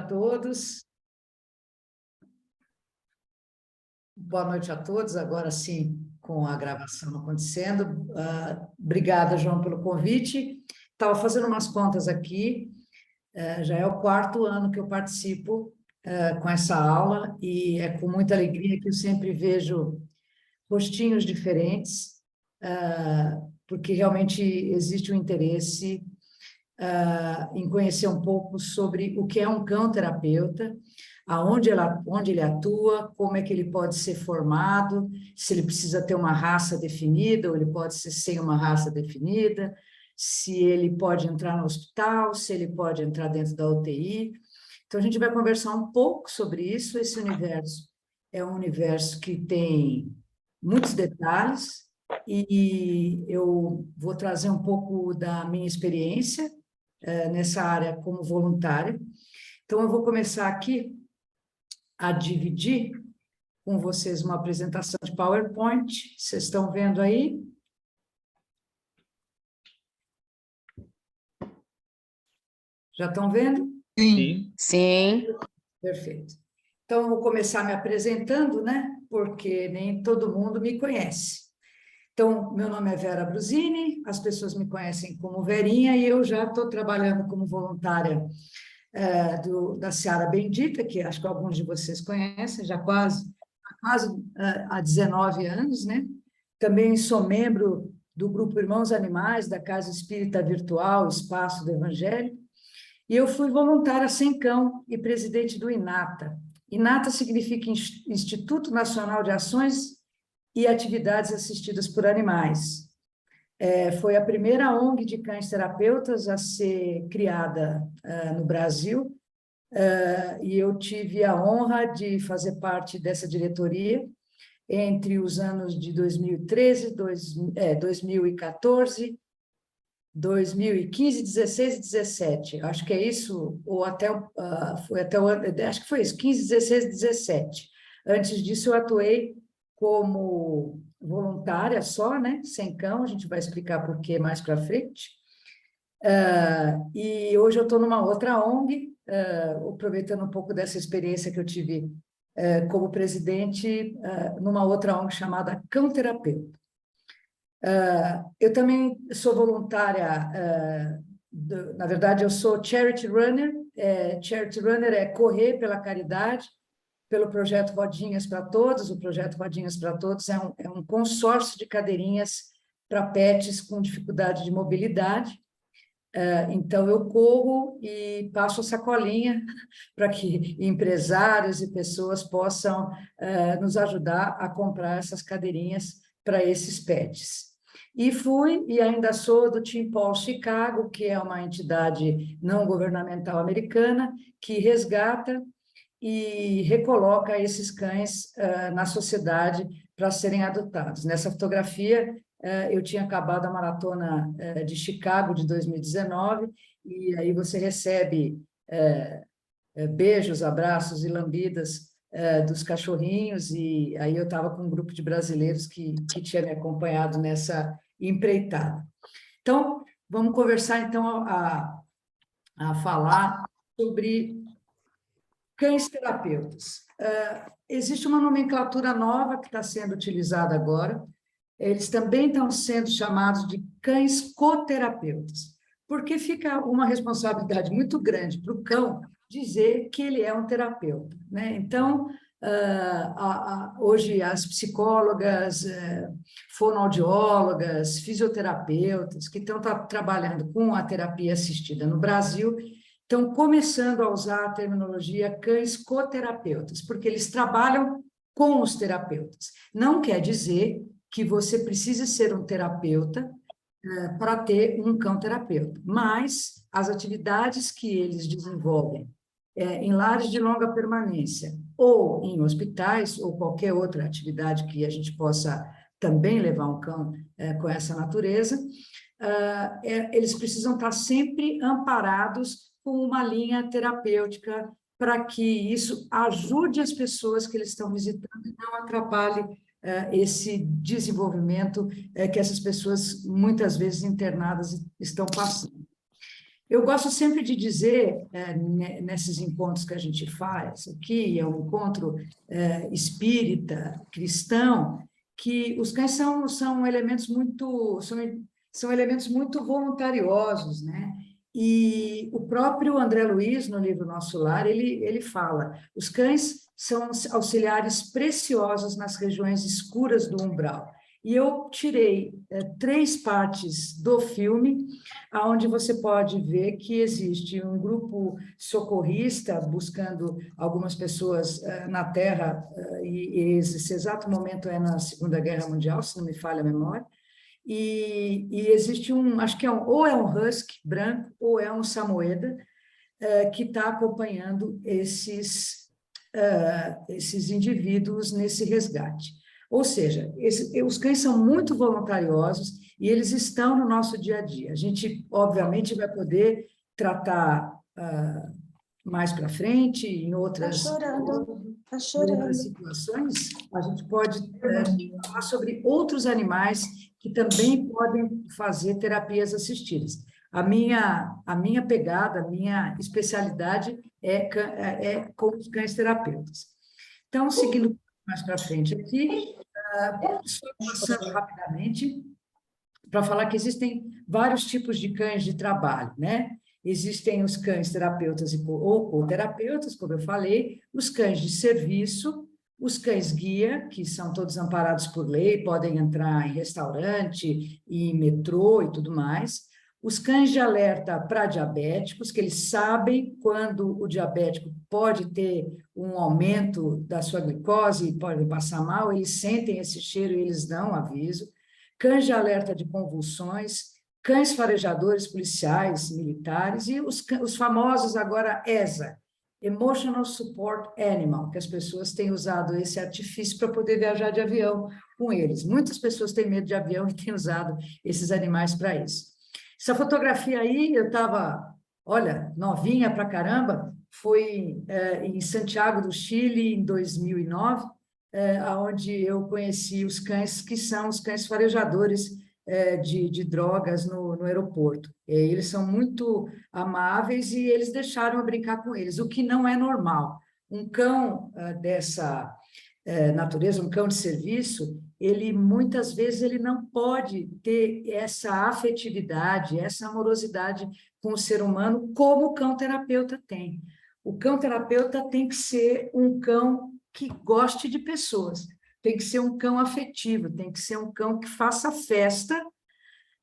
Todos. Boa noite a todos, agora sim, com a gravação acontecendo. Obrigada, João, pelo convite. Estava fazendo umas contas aqui, já é o 4º ano que eu participo com essa aula, e é com muita alegria que eu sempre vejo rostinhos diferentes, porque realmente existe um interesse em conhecer um pouco sobre o que é um cão-terapeuta, onde ele atua, como é que ele pode ser formado, se ele precisa ter uma raça definida, ou ele pode ser sem uma raça definida, se ele pode entrar no hospital, se ele pode entrar dentro da UTI. Então, a gente vai conversar um pouco sobre isso. Esse universo é um universo que tem muitos detalhes, e eu vou trazer um pouco da minha experiência nessa área como voluntária. Então, eu vou começar aqui a dividir com vocês uma apresentação de PowerPoint. Vocês estão vendo aí? Já estão vendo? Sim. Sim. Perfeito. Então, eu vou começar me apresentando, né? Porque nem todo mundo me conhece. Então, meu nome é Vera Brusini, as pessoas me conhecem como Verinha, e eu já estou trabalhando como voluntária da Seara Bendita, que acho que alguns de vocês conhecem, já quase há 19 anos, né? Também sou membro do grupo Irmãos Animais, da Casa Espírita Virtual Espaço do Evangelho, e eu fui voluntária sem cão e presidente do INATA. INATA significa Instituto Nacional de Ações e Atividades Assistidas por Animais. Foi a primeira ONG de cães terapeutas a ser criada no Brasil, e eu tive a honra de fazer parte dessa diretoria entre os anos de 2013, 2014, 2015, 16 e 17. Acho que é isso, ou até, foi até o ano, acho que foi isso, 15, 16 e 17. Antes disso, eu atuei como voluntária só, né, sem cão, a gente vai explicar por que mais para frente. E hoje eu estou numa outra ONG, aproveitando um pouco dessa experiência que eu tive como presidente numa outra ONG chamada Cão Terapeuta. Eu também sou voluntária, na verdade, eu sou charity runner. Charity runner é correr pela caridade, pelo projeto Rodinhas para Todos. O projeto Rodinhas para Todos é um consórcio de cadeirinhas para pets com dificuldade de mobilidade. Então, eu corro e passo a sacolinha para que empresários e pessoas possam nos ajudar a comprar essas cadeirinhas para esses pets. E fui, e ainda sou, do Team Paul Chicago, que é uma entidade não governamental americana que resgata e recoloca esses cães na sociedade para serem adotados. Nessa fotografia, eu tinha acabado a maratona de Chicago de 2019, e aí você recebe beijos, abraços e lambidas dos cachorrinhos, e aí eu estava com um grupo de brasileiros que tinha me acompanhado nessa empreitada. Então, vamos conversar, então, a falar sobre cães terapeutas. Existe uma nomenclatura nova que está sendo utilizada agora. Eles também estão sendo chamados de cães coterapeutas, porque fica uma responsabilidade muito grande para o cão dizer que ele é um terapeuta, né? Então, hoje as psicólogas, fonoaudiólogas, fisioterapeutas que estão trabalhando com a terapia assistida no Brasil estão começando a usar a terminologia cães coterapeutas, porque eles trabalham com os terapeutas. Não quer dizer que você precise ser um terapeuta para ter um cão-terapeuta, mas as atividades que eles desenvolvem em lares de longa permanência, ou em hospitais, ou qualquer outra atividade que a gente possa também levar um cão com essa natureza, eles precisam estar sempre amparados com uma linha terapêutica para que isso ajude as pessoas que eles estão visitando e não atrapalhe esse desenvolvimento que essas pessoas, muitas vezes internadas, estão passando. Eu gosto sempre de dizer, nesses encontros que a gente faz aqui, é um encontro espírita, cristão, que os cães são elementos são elementos muito voluntariosos, né? E o próprio André Luiz, no livro Nosso Lar, ele fala, os cães são auxiliares preciosos nas regiões escuras do umbral. E eu tirei 3 partes do filme, aonde você pode ver que existe um grupo socorrista buscando algumas pessoas na Terra, e esse exato momento é na Segunda Guerra Mundial, se não me falha a memória, e existe acho que ou é um husky branco, ou é um samoyeda, que está acompanhando esses indivíduos nesse resgate. Ou seja, os cães são muito voluntariosos e eles estão no nosso dia a dia. A gente, obviamente, vai poder tratar mais para frente, em outras situações, a gente pode falar sobre outros animais que também podem fazer terapias assistidas. A minha pegada, a minha especialidade é com os cães terapeutas. Então, seguindo mais para frente aqui, só passando rapidamente, para falar que existem vários tipos de cães de trabalho, né? Existem os cães terapeutas ou co-terapeutas, como eu falei, os cães de serviço, os cães guia, que são todos amparados por lei, podem entrar em restaurante, em metrô e tudo mais. Os cães de alerta para diabéticos, que eles sabem quando o diabético pode ter um aumento da sua glicose e pode passar mal, eles sentem esse cheiro e eles dão aviso. Cães de alerta de convulsões, cães farejadores policiais, militares, e os famosos agora ESA, Emotional Support Animal, que as pessoas têm usado esse artifício para poder viajar de avião com eles. Muitas pessoas têm medo de avião e têm usado esses animais para isso. Essa fotografia aí, eu estava, olha, novinha pra caramba, foi em Santiago do Chile, em 2009, onde eu conheci os cães que são os cães farejadores de drogas no aeroporto. Eles são muito amáveis e eles deixaram eu brincar com eles, o que não é normal. Um cão dessa natureza, um cão de serviço, ele muitas vezes ele não pode ter essa afetividade, essa amorosidade com o ser humano como o cão terapeuta tem. O cão terapeuta tem que ser um cão que goste de pessoas, tem que ser um cão afetivo, tem que ser um cão que faça festa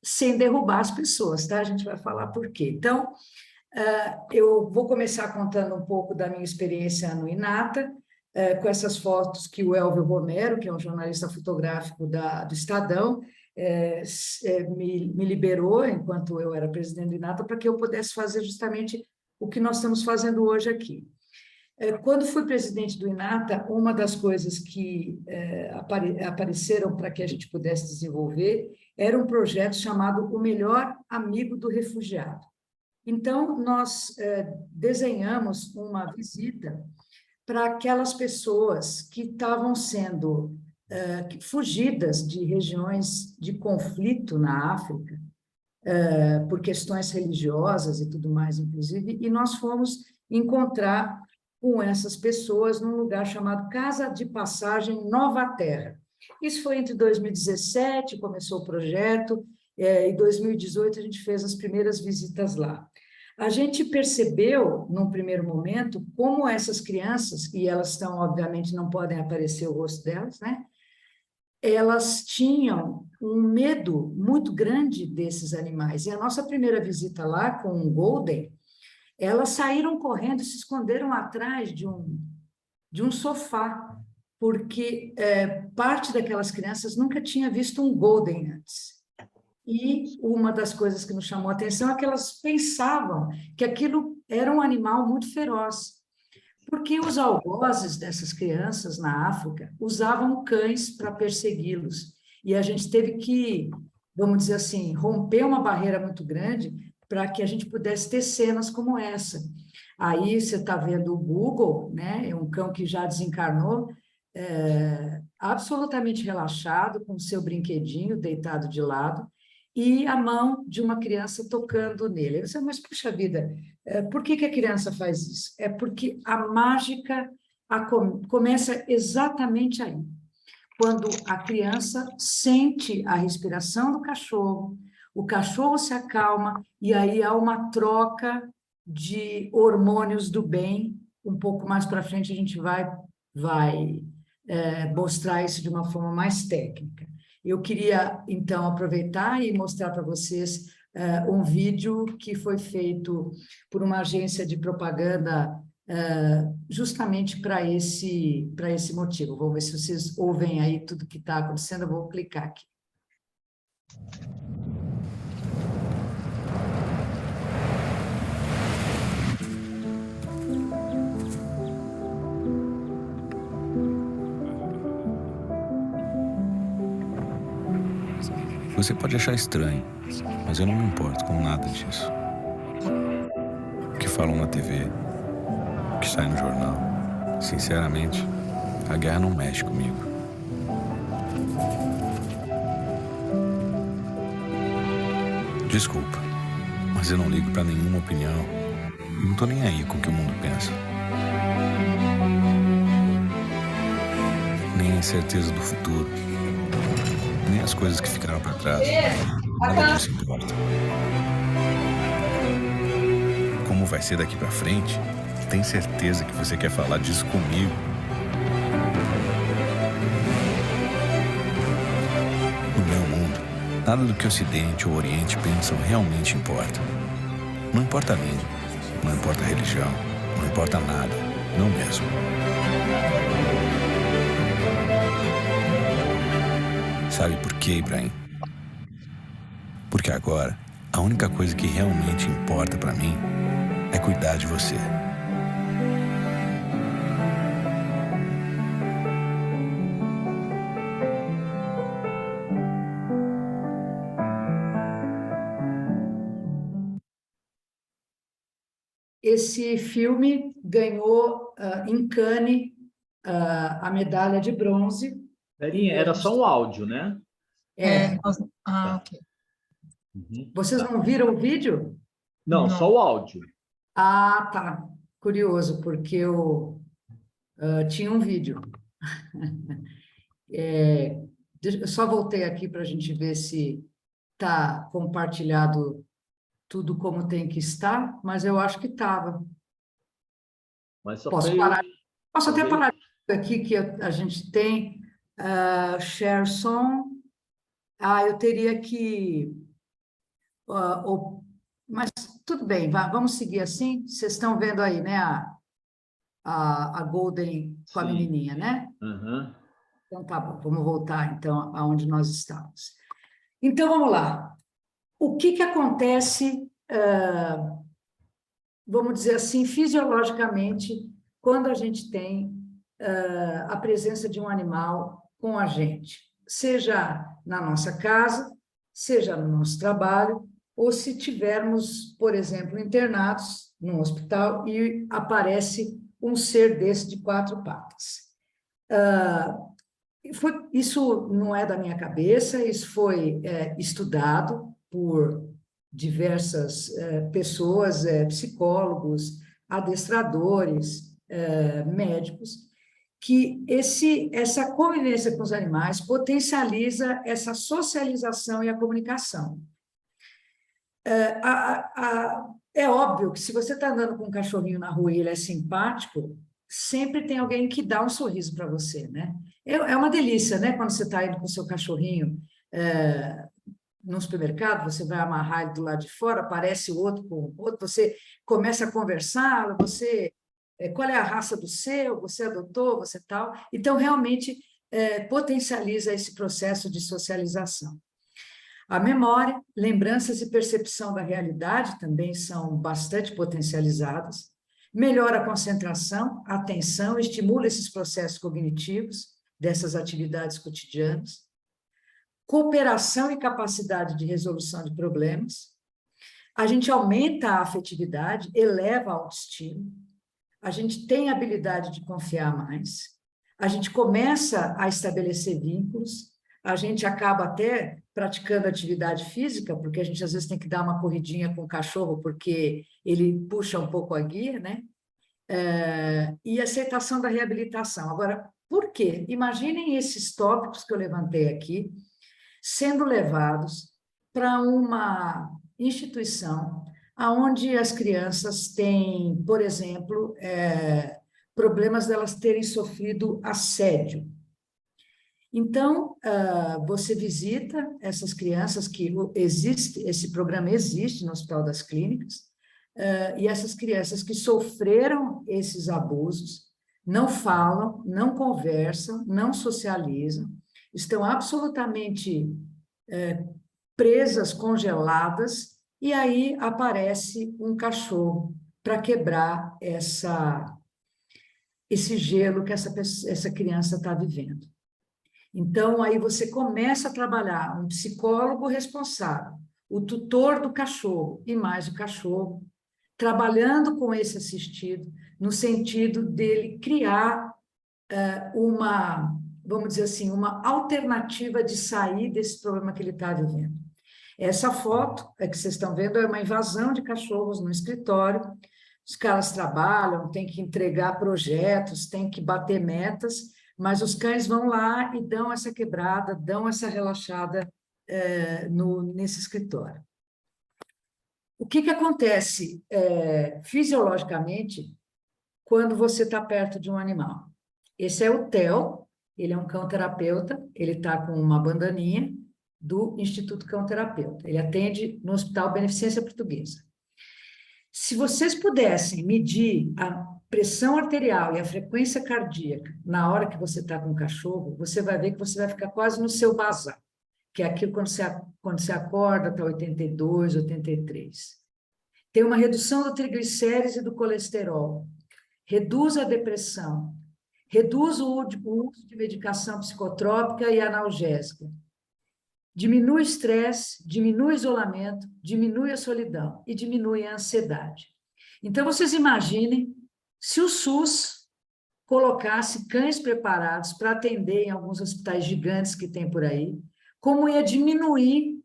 sem derrubar as pessoas, tá? A gente vai falar por quê. Então, eu vou começar contando um pouco da minha experiência no Inata, com essas fotos que o Elvio Romero, que é um jornalista fotográfico do Estadão, me liberou, enquanto eu era presidente do Inata, para que eu pudesse fazer justamente o que nós estamos fazendo hoje aqui. Quando fui presidente do Inata, uma das coisas que apareceram para que a gente pudesse desenvolver era um projeto chamado O Melhor Amigo do Refugiado. Então, nós desenhamos uma visita para aquelas pessoas que estavam sendo fugidas de regiões de conflito na África, por questões religiosas e tudo mais, inclusive, e nós fomos encontrar com essas pessoas num lugar chamado Casa de Passagem Nova Terra. Isso foi entre 2017, começou o projeto, em 2018 a gente fez as primeiras visitas lá. A gente percebeu, num primeiro momento, como essas crianças, e elas estão, obviamente, não podem aparecer o rosto delas, né? Elas tinham um medo muito grande desses animais. E a nossa primeira visita lá com o Golden, elas saíram correndo, se esconderam atrás de um sofá, porque parte daquelas crianças nunca tinha visto um Golden antes. E uma das coisas que nos chamou a atenção é que elas pensavam que aquilo era um animal muito feroz, porque os algozes dessas crianças na África usavam cães para persegui-los. E a gente teve que, vamos dizer assim, romper uma barreira muito grande para que a gente pudesse ter cenas como essa. Aí você está vendo o Google, né? É um cão que já desencarnou, absolutamente relaxado, com o seu brinquedinho deitado de lado, e a mão de uma criança tocando nele. Aí você, mas, puxa vida, por que a criança faz isso? É porque a mágica começa exatamente aí, quando a criança sente a respiração do cachorro, o cachorro se acalma, e aí há uma troca de hormônios do bem. Um pouco mais para frente a gente vai mostrar isso de uma forma mais técnica. Eu queria, então, aproveitar e mostrar para vocês um vídeo que foi feito por uma agência de propaganda justamente para esse motivo. Vamos ver se vocês ouvem aí tudo que está acontecendo. Eu vou clicar aqui. Você pode achar estranho, mas eu não me importo com nada disso. O que falam na TV, o que sai no jornal. Sinceramente, a guerra não mexe comigo. Desculpa, mas eu não ligo pra nenhuma opinião. Não tô nem aí com o que o mundo pensa. Nem a incerteza do futuro. Nem as coisas que ficaram para trás. Nada disso importa. Como vai ser daqui para frente? Tem certeza que você quer falar disso comigo? No meu mundo, nada do que o Ocidente ou o Oriente pensam realmente importa. Não importa a língua, não importa a religião, não importa nada, não mesmo. Sabe por quê, Ibrahim? Porque agora, a única coisa que realmente importa pra mim é cuidar de você. Esse filme ganhou em Cannes a medalha de bronze. Verinha, era só um áudio, né? Ok. Vocês não viram o vídeo? Não, só o áudio. Ah, tá. Curioso, porque eu tinha um vídeo. Eu só voltei aqui para a gente ver se está compartilhado tudo como tem que estar, mas eu acho que estava. Posso até parar aqui que a gente tem share som. Eu teria que... mas tudo bem, vamos seguir assim. Vocês estão vendo aí, né? A Golden com a menininha, né? Uhum. Então tá bom, vamos voltar então aonde nós estamos. Então vamos lá. O que acontece, vamos dizer assim, fisiologicamente, quando a gente tem a presença de um animal com a gente, seja na nossa casa, seja no nosso trabalho, ou se tivermos, por exemplo, internados num hospital e aparece um ser desse de 4 patas. Isso não é da minha cabeça, isso foi estudado por diversas pessoas, psicólogos, adestradores, médicos, que essa convivência com os animais potencializa essa socialização e a comunicação. É óbvio que se você está andando com um cachorrinho na rua e ele é simpático, sempre tem alguém que dá um sorriso para você, né? É uma delícia, né? Quando você está indo com o seu cachorrinho no supermercado, você vai amarrar ele do lado de fora, aparece o outro com o outro, você começa a conversar, qual é a raça do seu, você adotou, você tal. Então, realmente, potencializa esse processo de socialização. A memória, lembranças e percepção da realidade também são bastante potencializadas. Melhora a concentração, a atenção, estimula esses processos cognitivos dessas atividades cotidianas. Cooperação e capacidade de resolução de problemas. A gente aumenta a afetividade, eleva a autoestima. A gente tem a habilidade de confiar mais. A gente começa a estabelecer vínculos. a gente acaba até praticando atividade física, porque a gente às vezes tem que dar uma corridinha com o cachorro, porque ele puxa um pouco a guia, né? E aceitação da reabilitação. Agora, por quê? Imaginem esses tópicos que eu levantei aqui sendo levados para uma instituição onde as crianças têm, por exemplo, problemas delas terem sofrido assédio. Então, você visita essas crianças que esse programa existe no Hospital das Clínicas, e essas crianças que sofreram esses abusos não falam, não conversam, não socializam, estão absolutamente presas, congeladas, e aí aparece um cachorro para quebrar esse gelo que essa criança está vivendo. Então, aí você começa a trabalhar um psicólogo responsável, o tutor do cachorro e mais o cachorro, trabalhando com esse assistido, no sentido dele criar vamos dizer assim, uma alternativa de sair desse problema que ele está vivendo. Essa foto que vocês estão vendo é uma invasão de cachorros no escritório. Os caras trabalham, têm que entregar projetos, têm que bater metas, mas os cães vão lá e dão essa quebrada, dão essa relaxada nesse escritório. O que acontece fisiologicamente quando você está perto de um animal? Esse é o Theo, ele é um cão-terapeuta, ele está com uma bandaninha do Instituto Cão-Terapeuta. Ele atende no Hospital Beneficência Portuguesa. Se vocês pudessem medir a pressão arterial e a frequência cardíaca na hora que você está com o cachorro, você vai ver que você vai ficar quase no seu basal, que é aquilo quando você acorda, está 82, 83. Tem uma redução do triglicérides e do colesterol, reduz a depressão, reduz o uso de medicação psicotrópica e analgésica, diminui o estresse, diminui o isolamento, diminui a solidão e diminui a ansiedade. Então, vocês imaginem se o SUS colocasse cães preparados para atender em alguns hospitais gigantes que tem por aí, como ia diminuir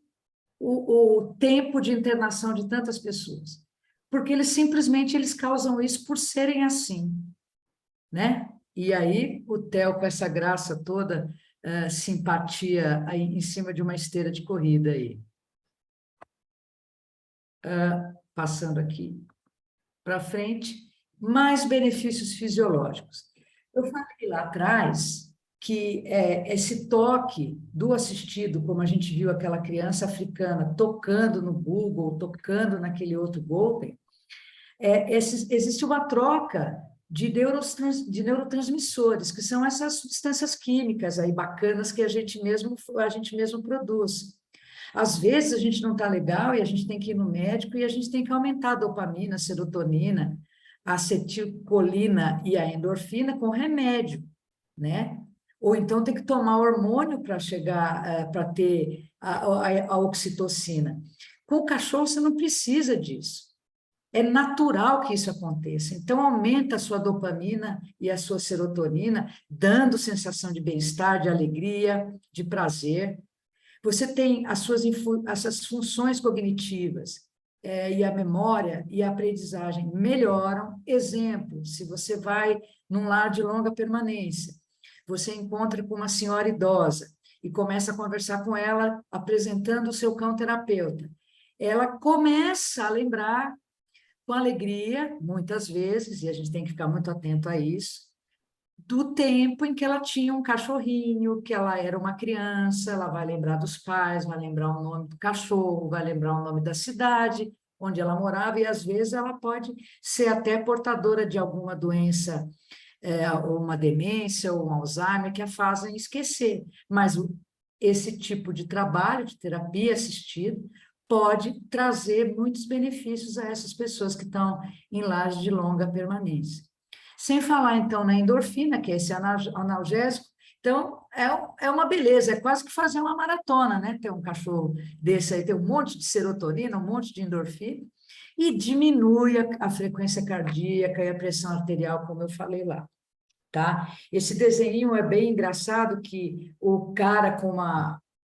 o tempo de internação de tantas pessoas. Porque eles simplesmente causam isso por serem assim, né? E aí o Theo, com essa graça toda, simpatia aí em cima de uma esteira de corrida aí. Passando aqui para frente, mais benefícios fisiológicos. Eu falei lá atrás que esse toque do assistido, como a gente viu aquela criança africana tocando no Google, tocando naquele outro Golden, existe uma troca de neurotransmissores, que são essas substâncias químicas aí bacanas que a gente mesmo produz. Às vezes a gente não está legal e a gente tem que ir no médico e a gente tem que aumentar a dopamina, a serotonina, a acetilcolina e a endorfina com remédio, né? Ou então tem que tomar hormônio para chegar, para ter a oxitocina. Com o cachorro você não precisa disso. É natural que isso aconteça. Então, aumenta a sua dopamina e a sua serotonina, dando sensação de bem-estar, de alegria, de prazer. Você tem essas funções cognitivas e a memória e a aprendizagem melhoram. Exemplo, se você vai num lar de longa permanência, você encontra com uma senhora idosa e começa a conversar com ela, apresentando o seu cão-terapeuta. Ela começa a lembrar com alegria, muitas vezes, e a gente tem que ficar muito atento a isso, do tempo em que ela tinha um cachorrinho, que ela era uma criança, ela vai lembrar dos pais, vai lembrar o nome do cachorro, vai lembrar o nome da cidade onde ela morava, e às vezes ela pode ser até portadora de alguma doença, ou uma demência, ou um Alzheimer, que a fazem esquecer. Mas esse tipo de trabalho, de terapia assistida, pode trazer muitos benefícios a essas pessoas que estão em lares de longa permanência. Sem falar, então, na endorfina, que é esse analgésico. Então, é uma beleza, é quase que fazer uma maratona, né? Ter um cachorro desse aí, ter um monte de serotonina, um monte de endorfina, e diminui a frequência cardíaca e a pressão arterial, como eu falei lá. tá? Esse desenho é bem engraçado, que o cara com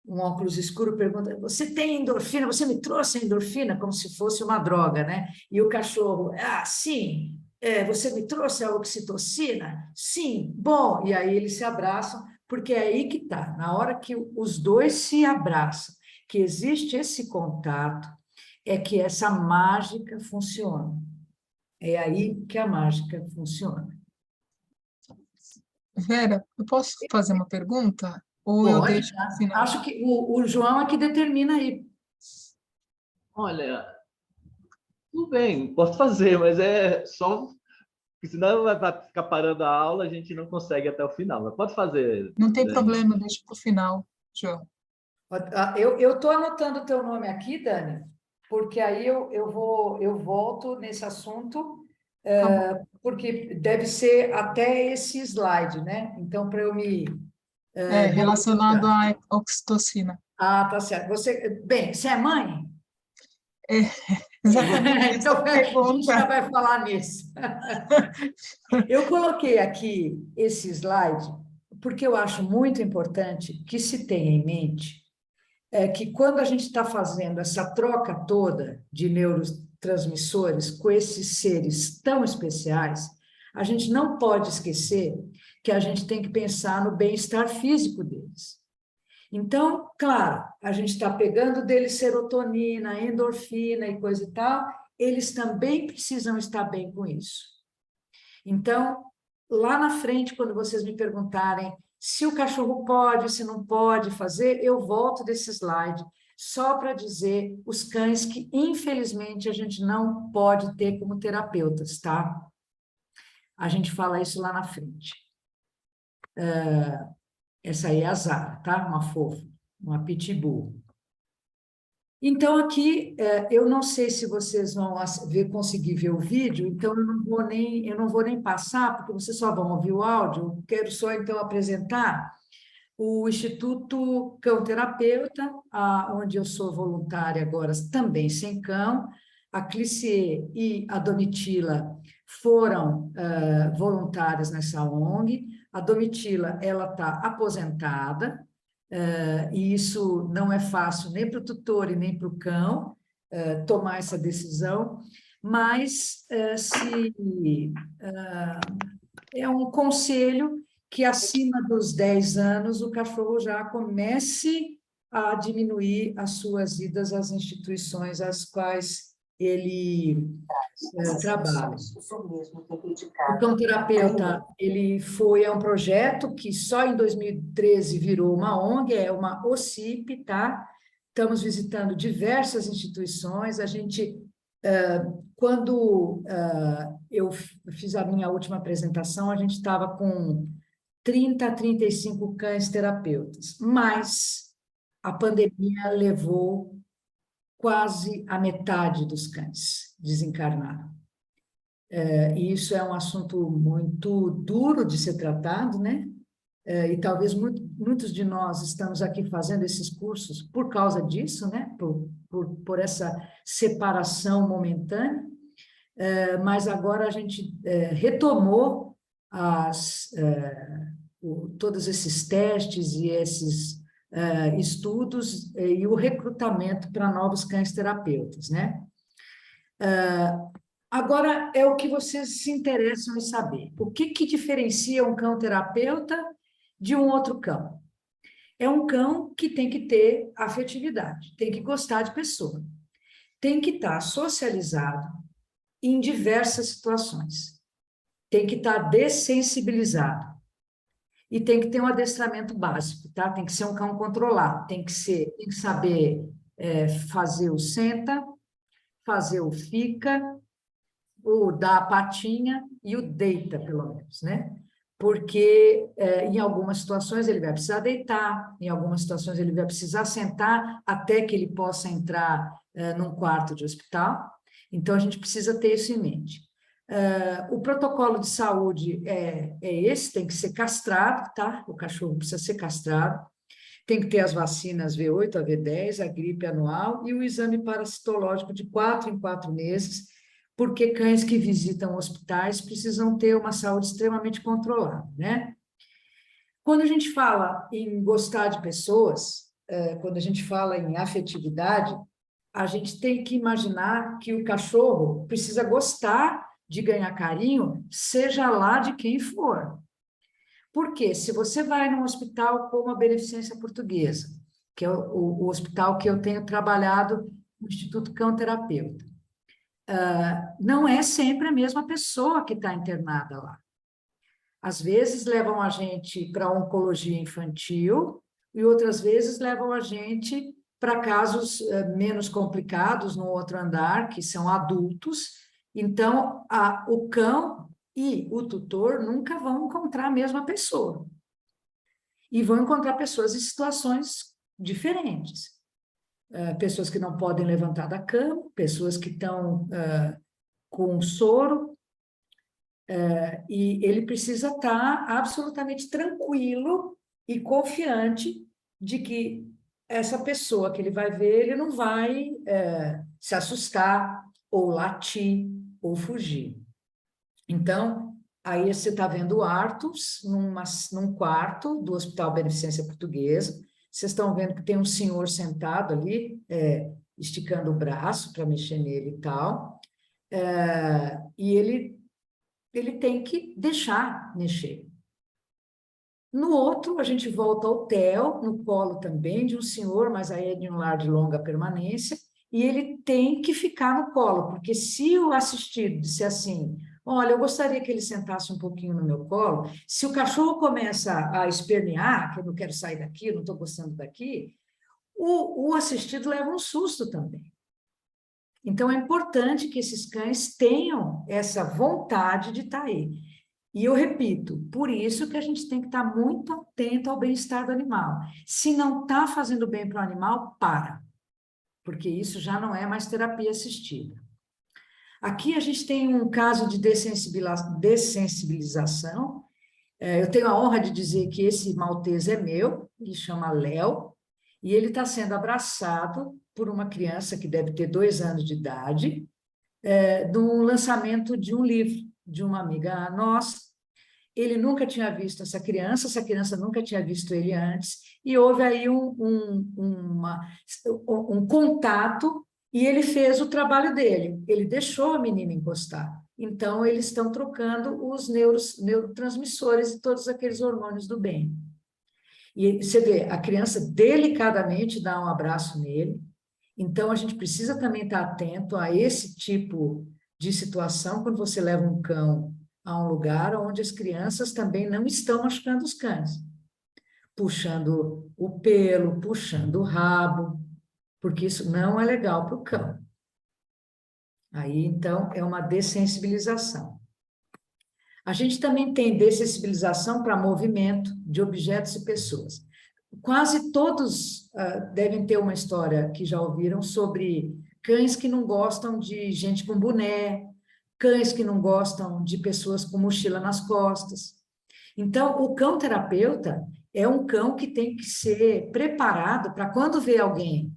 um óculos escuro pergunta: você tem endorfina? Você me trouxe a endorfina? Como se fosse uma droga, né? E o cachorro: ah, sim. Você me trouxe a oxitocina? Sim, bom. E aí eles se abraçam, porque é aí que está, na hora que os dois se abraçam, que existe esse contato, é que essa mágica funciona. É aí que a mágica funciona. Vera, eu posso fazer uma pergunta? Ou eu Pode, deixo no tá? final? Acho que o João é que determina aí. Olha, tudo bem, posso fazer, mas é só. Porque senão vai ficar parando a aula, a gente não consegue ir até o final. Mas pode fazer, Não tem Dani. problema, deixa para o final, João. Eu estou anotando o teu nome aqui, Dani, porque aí eu volto nesse assunto, Tá bom. porque deve ser até esse slide, né? Então, para eu me Relacionado delimitar. à oxitocina. Ah, tá certo. Bem, você é mãe? É, exatamente essa Então, a gente já pergunta. vai falar nisso. Eu coloquei aqui esse slide porque eu acho muito importante que se tenha em mente que quando a gente está fazendo essa troca toda de neurotransmissores com esses seres tão especiais, a gente não pode esquecer que a gente tem que pensar no bem-estar físico deles. Então, claro, a gente está pegando deles serotonina, endorfina e coisa e tal, eles também precisam estar bem com isso. Então, lá na frente, quando vocês me perguntarem se o cachorro pode, se não pode fazer, eu volto desse slide só para dizer os cães que, infelizmente, a gente não pode ter como terapeutas, tá? A gente fala isso lá na frente. Essa aí é a Zara, tá? Uma fofa, uma pitbull. Então, aqui, eu não sei se vocês vão conseguir ver o vídeo, então eu não vou nem passar, porque vocês só vão ouvir o áudio. Eu quero só, então, apresentar o Instituto Cão Terapeuta, onde eu sou voluntária agora, também sem cão. A Clicier e a Domitila foram voluntárias nessa ONG. A Domitila, ela está aposentada, e isso não é fácil nem para o tutor e nem para o cão tomar essa decisão, mas é um conselho que acima dos 10 anos o cachorro já comece a diminuir as suas idas às instituições às quais ele trabalha. O cão terapeuta, é um projeto que só em 2013 virou uma ONG, é uma OCIP, tá? Estamos visitando diversas instituições. A gente, quando eu fiz a minha última apresentação, a gente estava com 30 a 35 cães terapeutas, mas a pandemia levou quase a metade dos cães desencarnaram. E isso é um assunto muito duro de ser tratado, né? E talvez muitos de nós estamos aqui fazendo esses cursos por causa disso, né? Por essa separação momentânea, mas agora a gente retomou todos esses testes e esses estudos e o recrutamento para novos cães terapeutas, né? Agora, é o que vocês se interessam em saber. O que diferencia um cão terapeuta de um outro cão? É um cão que tem que ter afetividade, tem que gostar de pessoa, tem que estar socializado em diversas situações, tem que estar dessensibilizado e tem que ter um adestramento básico, tá? Tem que ser um cão controlado, tem que saber fazer o senta, fazer o fica, o dar a patinha e o deita, pelo menos, né? Porque em algumas situações ele vai precisar deitar, em algumas situações ele vai precisar sentar até que ele possa entrar num quarto de hospital. Então, a gente precisa ter isso em mente. O protocolo de saúde é esse, tem que ser castrado, tá? O cachorro precisa ser castrado, tem que ter as vacinas V8 a V10, a gripe anual e o exame parasitológico de 4 em 4 meses, porque cães que visitam hospitais precisam ter uma saúde extremamente controlada, né? Quando a gente fala em gostar de pessoas, quando a gente fala em afetividade, a gente tem que imaginar que o cachorro precisa gostar de ganhar carinho, seja lá de quem for. Porque se você vai num hospital como a Beneficência Portuguesa, que é o hospital que eu tenho trabalhado no Instituto Cão Terapeuta, não é sempre a mesma pessoa que está internada lá. Às vezes levam a gente para a oncologia infantil e outras vezes levam a gente para casos menos complicados no outro andar, que são adultos. Então, o cão e o tutor nunca vão encontrar a mesma pessoa. E vão encontrar pessoas em situações diferentes. Pessoas que não podem levantar da cama, pessoas que estão com soro, e ele precisa estar absolutamente tranquilo e confiante de que essa pessoa que ele vai ver, ele não vai se assustar, ou latir, ou fugir. Então, aí você está vendo o Artus num quarto do Hospital Beneficência Portuguesa. Vocês estão vendo que tem um senhor sentado ali, esticando o braço para mexer nele e tal. E ele tem que deixar mexer. No outro, a gente volta ao Theo, no colo também de um senhor, mas aí é de um lar de longa permanência, e ele tem que ficar no colo, porque se o assistido disser assim, olha, eu gostaria que ele sentasse um pouquinho no meu colo, se o cachorro começa a espernear, que eu não quero sair daqui, eu não estou gostando daqui, o assistido leva um susto também. Então, é importante que esses cães tenham essa vontade de estar aí. E eu repito, por isso que a gente tem que estar muito atento ao bem-estar do animal. Se não está fazendo bem para o animal, para. Porque isso já não é mais terapia assistida. Aqui a gente tem um caso de dessensibilização. Eu tenho a honra de dizer que esse maltese é meu, ele chama Léo, e ele está sendo abraçado por uma criança que deve ter 2 anos de idade, do lançamento de um livro de uma amiga nossa. Ele nunca tinha visto essa criança nunca tinha visto ele antes, e houve aí um contato, e ele fez o trabalho dele, ele deixou a menina encostar. Então, eles estão trocando os neurotransmissores e todos aqueles hormônios do bem. E você vê, a criança delicadamente dá um abraço nele. Então, a gente precisa também estar atento a esse tipo de situação quando você leva um cão a um lugar onde as crianças também não estão machucando os cães, puxando o pelo, puxando o rabo, porque isso não é legal para o cão. Aí, então, é uma dessensibilização. A gente também tem dessensibilização para movimento de objetos e pessoas. Quase todos devem ter uma história que já ouviram sobre cães que não gostam de gente com boné, cães que não gostam de pessoas com mochila nas costas. Então, o cão terapeuta é um cão que tem que ser preparado para quando vê alguém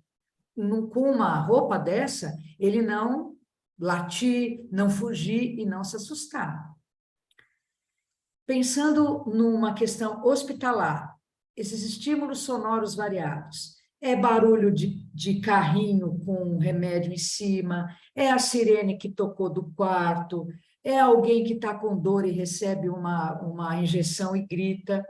com uma roupa dessa, ele não latir, não fugir e não se assustar. Pensando numa questão hospitalar, esses estímulos sonoros variados, é barulho de carrinho com remédio em cima, é a sirene que tocou do quarto, é alguém que está com dor e recebe uma injeção e grita.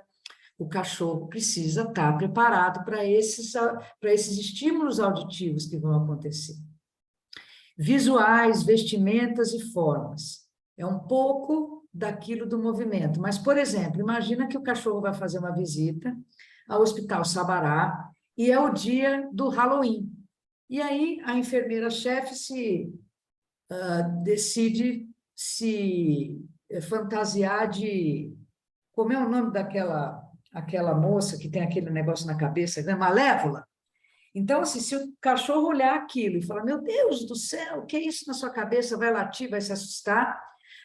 O cachorro precisa estar preparado para esses estímulos auditivos que vão acontecer. Visuais, vestimentas e formas. É um pouco daquilo do movimento. Mas, por exemplo, imagina que o cachorro vai fazer uma visita ao Hospital Sabará e é o dia do Halloween. E aí a enfermeira-chefe decide se fantasiar de... Como é o nome daquela moça que tem aquele negócio na cabeça, né? Malévola? Então, assim, se o cachorro olhar aquilo e falar, meu Deus do céu, o que é isso na sua cabeça? Vai latir, vai se assustar.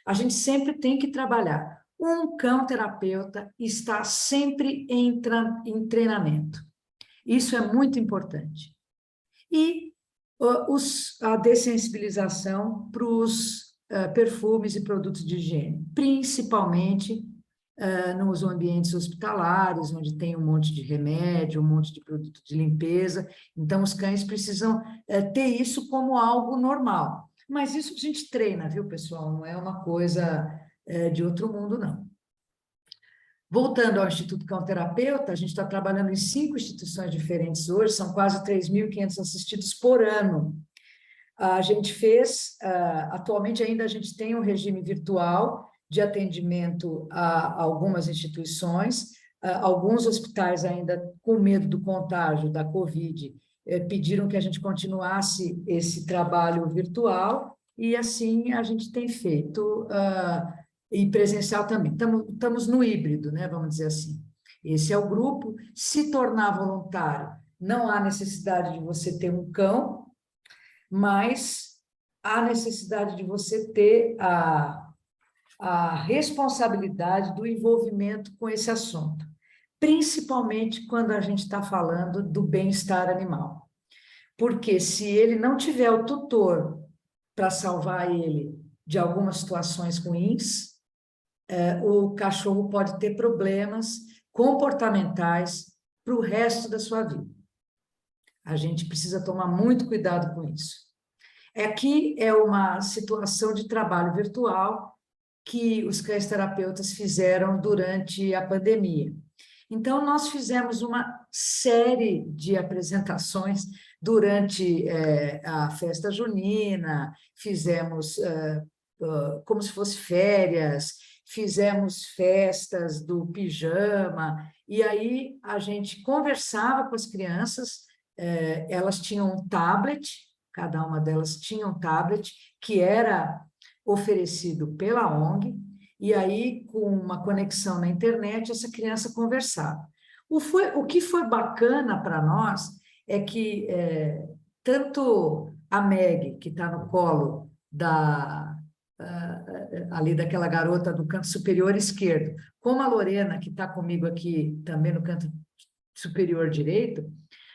A gente sempre tem que trabalhar. Um cão terapeuta está sempre em treinamento. Isso é muito importante. E a dessensibilização para os perfumes e produtos de higiene, principalmente nos ambientes hospitalares, onde tem um monte de remédio, um monte de produto de limpeza. Então, os cães precisam ter isso como algo normal. Mas isso a gente treina, viu, pessoal? Não é uma coisa de outro mundo, não. Voltando ao Instituto Cão Terapeuta, a gente está trabalhando em 5 instituições diferentes hoje, são quase 3.500 assistidos por ano. A gente fez, atualmente ainda a gente tem um regime virtual de atendimento a algumas instituições, alguns hospitais ainda com medo do contágio da Covid, pediram que a gente continuasse esse trabalho virtual, e assim a gente tem feito, e presencial também. Estamos no híbrido, né, vamos dizer assim. Esse é o grupo. Se tornar voluntário, não há necessidade de você ter um cão, mas há necessidade de você ter a responsabilidade do envolvimento com esse assunto, principalmente quando a gente está falando do bem-estar animal. Porque se ele não tiver o tutor para salvar ele de algumas situações ruins, o cachorro pode ter problemas comportamentais para o resto da sua vida. A gente precisa tomar muito cuidado com isso. Aqui é uma situação de trabalho virtual que os cães terapeutas fizeram durante a pandemia. Então, nós fizemos uma série de apresentações durante a festa junina, fizemos como se fosse férias, fizemos festas do pijama, e aí a gente conversava com as crianças, elas tinham um tablet, cada uma delas tinha um tablet, que era oferecido pela ONG, e aí, com uma conexão na internet, essa criança conversava. O que foi bacana para nós é que tanto a Meg, que está no colo ali daquela garota do canto superior esquerdo, como a Lorena, que está comigo aqui também no canto superior direito,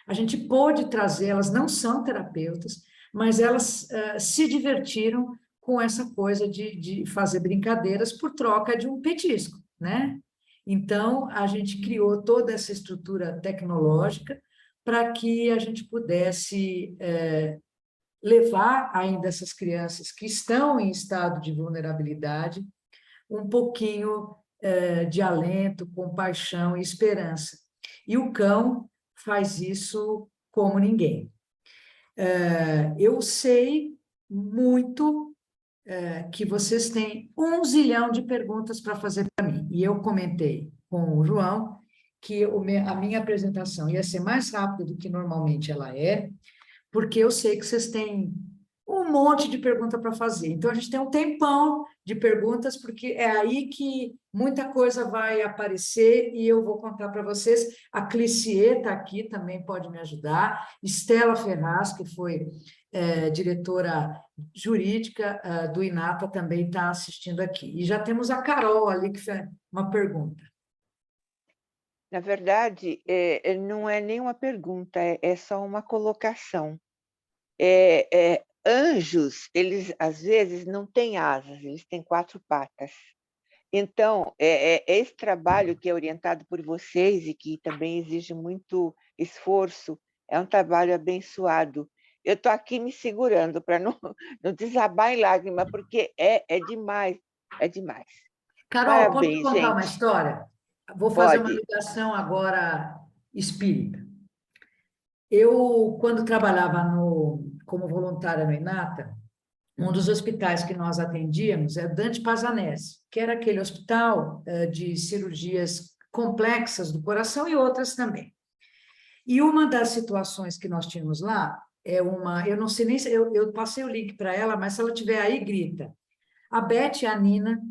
a gente pôde trazer, elas não são terapeutas, mas elas se divertiram com essa coisa de fazer brincadeiras por troca de um petisco, né? Então, a gente criou toda essa estrutura tecnológica para que a gente pudesse levar ainda essas crianças que estão em estado de vulnerabilidade um pouquinho de alento, compaixão e esperança. E o cão faz isso como ninguém. Eu sei muito que vocês têm 1 zilhão de perguntas para fazer para mim. E eu comentei com o João que a minha apresentação ia ser mais rápida do que normalmente ela é, porque eu sei que vocês têm um monte de pergunta para fazer. Então, a gente tem um tempão de perguntas, porque é aí que muita coisa vai aparecer e eu vou contar para vocês. A Clicier está aqui, também pode me ajudar. Estela Ferraz, que foi diretora jurídica do INAPA, também está assistindo aqui. E já temos a Carol ali, que fez uma pergunta. Na verdade, não é nenhuma pergunta, é só uma colocação. Anjos, eles às vezes não têm asas, eles têm 4 patas. Então, esse trabalho que é orientado por vocês e que também exige muito esforço, é um trabalho abençoado. Eu estou aqui me segurando para não desabar em lágrima, porque é demais, é demais. Carol, posso Parabéns, contar uma gente. história? Vou fazer uma Pode. ligação agora espírita. Eu, quando trabalhava como voluntária no INATA, um dos hospitais que nós atendíamos é o Dante Pazanese, que era aquele hospital de cirurgias complexas do coração e outras também. E uma das situações que nós tínhamos lá eu não sei nem se eu passei o link para ela, mas se ela tiver aí, grita. A Beth e a Nina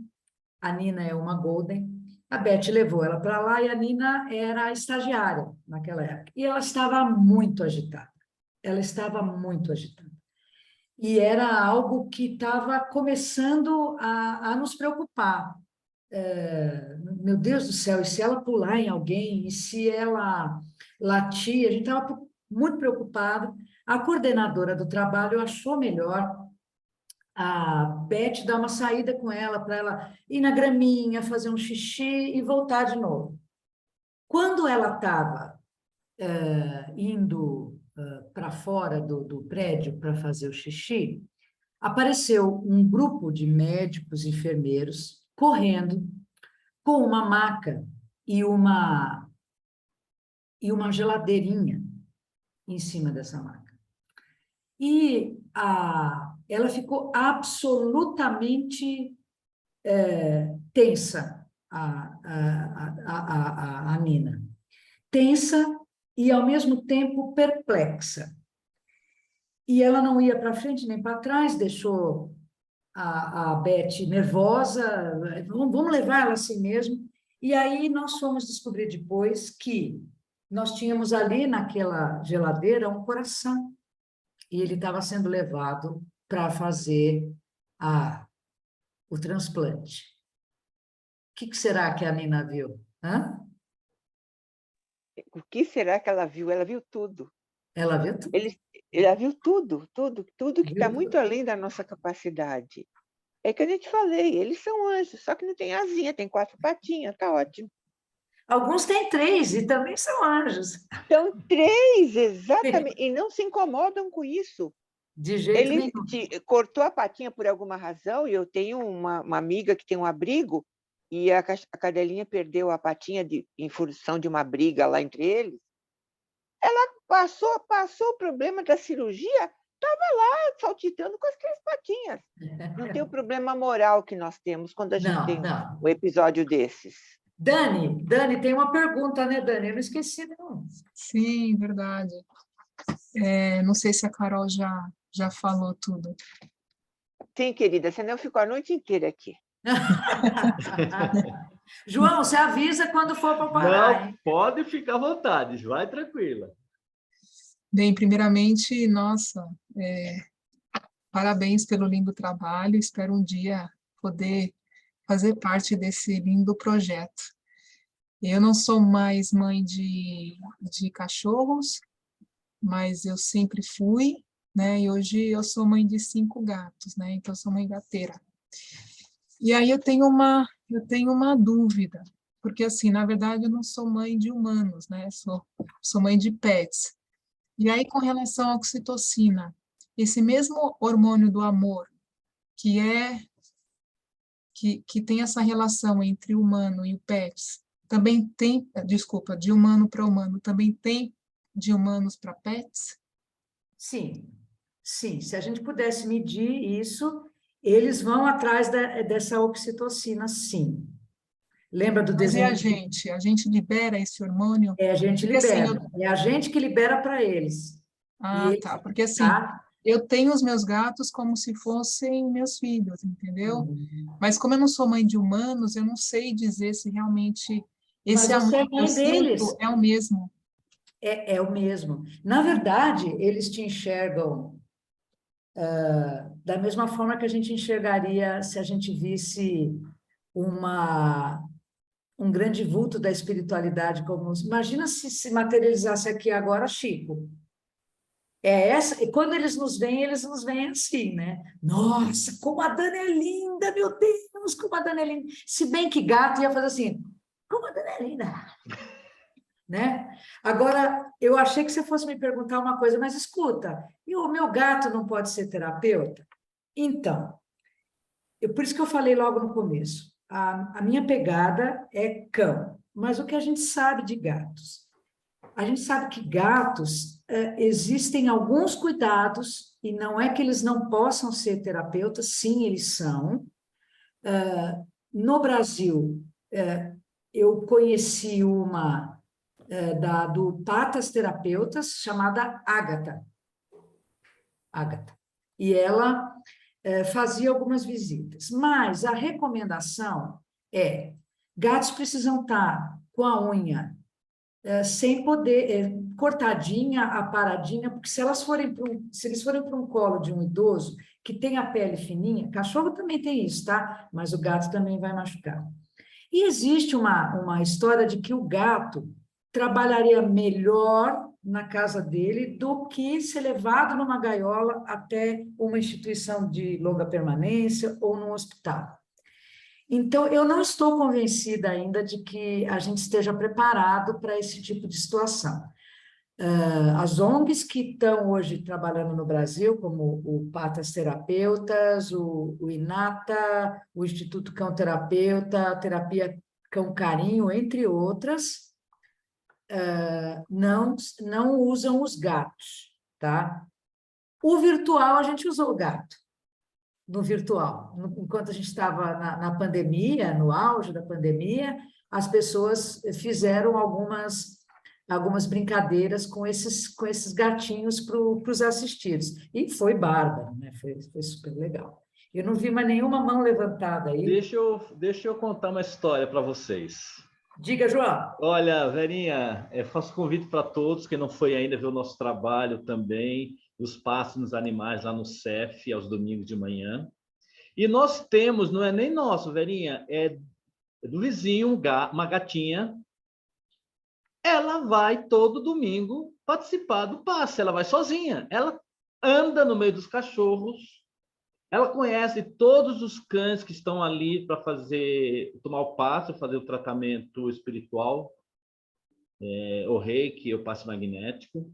é uma Golden, a Beth levou ela para lá e a Nina era estagiária naquela época. E ela estava muito agitada. E era algo que estava começando a nos preocupar. Meu Deus do céu, e se ela pular em alguém? E se ela latir? A gente estava muito preocupado. A coordenadora do trabalho achou melhor a Beth dá uma saída com ela para ela ir na graminha, fazer um xixi e voltar de novo. Quando ela estava indo para fora do prédio para fazer o xixi, apareceu um grupo de médicos e enfermeiros correndo com uma maca e uma geladeirinha em cima dessa maca. E ela ficou absolutamente tensa, a Nina. Tensa e, ao mesmo tempo, perplexa. E ela não ia para frente nem para trás, deixou a Beth nervosa, vamos levar ela assim mesmo. E aí nós fomos descobrir depois que nós tínhamos ali naquela geladeira um coração, e ele estava sendo levado para fazer o transplante. O que será que a Nina viu? Hã? O que será que ela viu? Ela viu tudo. Ela viu tudo. Ela viu tudo que está Viu muito tudo. além da nossa capacidade. É que a gente falei, eles são anjos, só que não tem asinha, tem 4 patinhas, tá ótimo. Alguns têm 3 e também são anjos. São 3, exatamente, e não se incomodam com isso. De jeito Ele nenhum. cortou a patinha por alguma razão, e eu tenho uma amiga que tem um abrigo, e a cadelinha perdeu a patinha em função de uma briga lá entre eles. Ela passou o problema da cirurgia, estava lá saltitando com as 3 patinhas. Não tem o problema moral que nós temos quando a gente tem um episódio desses. Dani, tem uma pergunta, né, Dani? Eu não esqueci, não. Sim, verdade. Não sei se a Carol já falou tudo. Sim, querida, senão eu fico a noite inteira aqui. João, você avisa quando for para parar, Não, hein? pode ficar à vontade, vai tranquila. Bem, primeiramente, nossa, parabéns pelo lindo trabalho, espero um dia poder fazer parte desse lindo projeto. Eu não sou mais mãe de cachorros, mas eu sempre fui, né? E hoje eu sou mãe de 5 gatos, né? Então eu sou mãe gateira. E aí eu tenho uma dúvida, porque assim, na verdade eu não sou mãe de humanos, né? Sou mãe de pets. E aí com relação à oxitocina, esse mesmo hormônio do amor, que tem essa relação entre o humano e o pets, também tem, desculpa, de humano para humano, também tem de humanos para pets? Sim. Se a gente pudesse medir isso, eles vão atrás dessa oxitocina, sim. Lembra do Mas e a desenho? gente? A gente libera esse hormônio? A gente Porque, assim, libera. É a gente que libera para eles. tá. Porque assim, eu tenho os meus gatos como se fossem meus filhos, entendeu? Mas como eu não sou mãe de humanos, eu não sei dizer se realmente esse Mas você é amor que eu mãe deles. sinto é o mesmo. É o mesmo. Na verdade, eles te enxergam da mesma forma que a gente enxergaria se a gente visse um grande vulto da espiritualidade. Imagina se materializasse aqui agora Chico. E quando eles nos veem assim, né? Nossa, como a Dani é linda, meu Deus, como a Dani é linda. Se bem que gato ia fazer assim, como a Dani é linda. Né? Agora, eu achei que você fosse me perguntar uma coisa, mas escuta, e o meu gato não pode ser terapeuta? Então, por isso que eu falei logo no começo, a minha pegada é cão, mas o que a gente sabe de gatos? A gente sabe que gatos, existem alguns cuidados, e não é que eles não possam ser terapeutas, sim, eles são. No Brasil, eu conheci uma do Tatas Terapeutas, chamada Ágata. E ela fazia algumas visitas. Mas a recomendação é: gatos precisam estar com a unha sem poder, cortadinha, aparadinha, porque se eles forem para um colo de um idoso que tem a pele fininha, cachorro também tem isso, tá? Mas o gato também vai machucar. E existe uma história de que o gato trabalharia melhor na casa dele do que ser levado numa gaiola até uma instituição de longa permanência ou num hospital. Então, eu não estou convencida ainda de que a gente esteja preparado para esse tipo de situação. As ONGs que estão hoje trabalhando no Brasil, como o Patas Terapeutas, o INATA, o Instituto Cão Terapeuta, a Terapia Cão Carinho, entre outras, não usam os gatos, tá? O virtual, a gente usou o gato, no virtual. Enquanto a gente estava na pandemia, no auge da pandemia, as pessoas fizeram algumas brincadeiras com esses gatinhos para os assistidos. E foi bárbaro, né? Foi super legal. Eu não vi mais nenhuma mão levantada aí. Deixa eu contar uma história para vocês. Diga, João. Olha, Verinha, faço convite para todos que não foi ainda ver o nosso trabalho também, os passos nos animais lá no CEF, aos domingos de manhã. E nós temos, não é nem nosso, Verinha, é do vizinho, uma gatinha. Ela vai todo domingo participar do passe, ela vai sozinha. Ela anda no meio dos cachorros, ela conhece todos os cães que estão ali para tomar o passe, fazer o tratamento espiritual, o reiki, o passe magnético.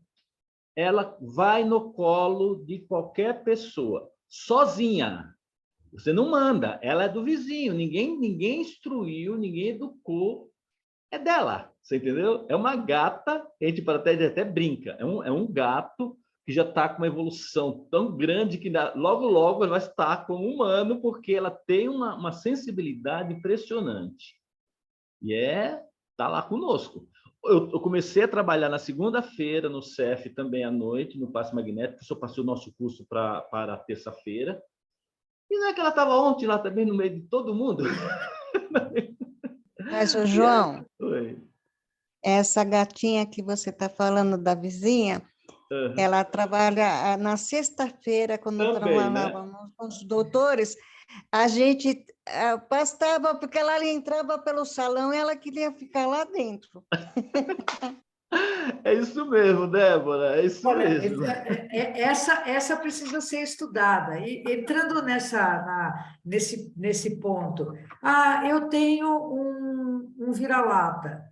Ela vai no colo de qualquer pessoa, sozinha. Você não manda, ela é do vizinho, ninguém instruiu, ninguém educou, é dela, você entendeu? É uma gata, a gente até brinca, é um gato que já está com uma evolução tão grande que logo, logo ela vai estar como humano, porque ela tem uma sensibilidade impressionante. E está lá conosco. Eu comecei a trabalhar na segunda-feira, no CEF, também à noite, no Passe Magnético, só passei o nosso curso para terça-feira. E não é que ela estava ontem lá também, no meio de todo mundo? Mas, o João, Oi. essa gatinha que você está falando da vizinha, ela trabalha na sexta-feira, quando também, trabalhávamos com os doutores, a gente bastava, porque ela entrava pelo salão e ela queria ficar lá dentro. É isso mesmo, Débora, é isso mesmo. Essa precisa ser estudada. E entrando nesse ponto, eu tenho um vira-lata.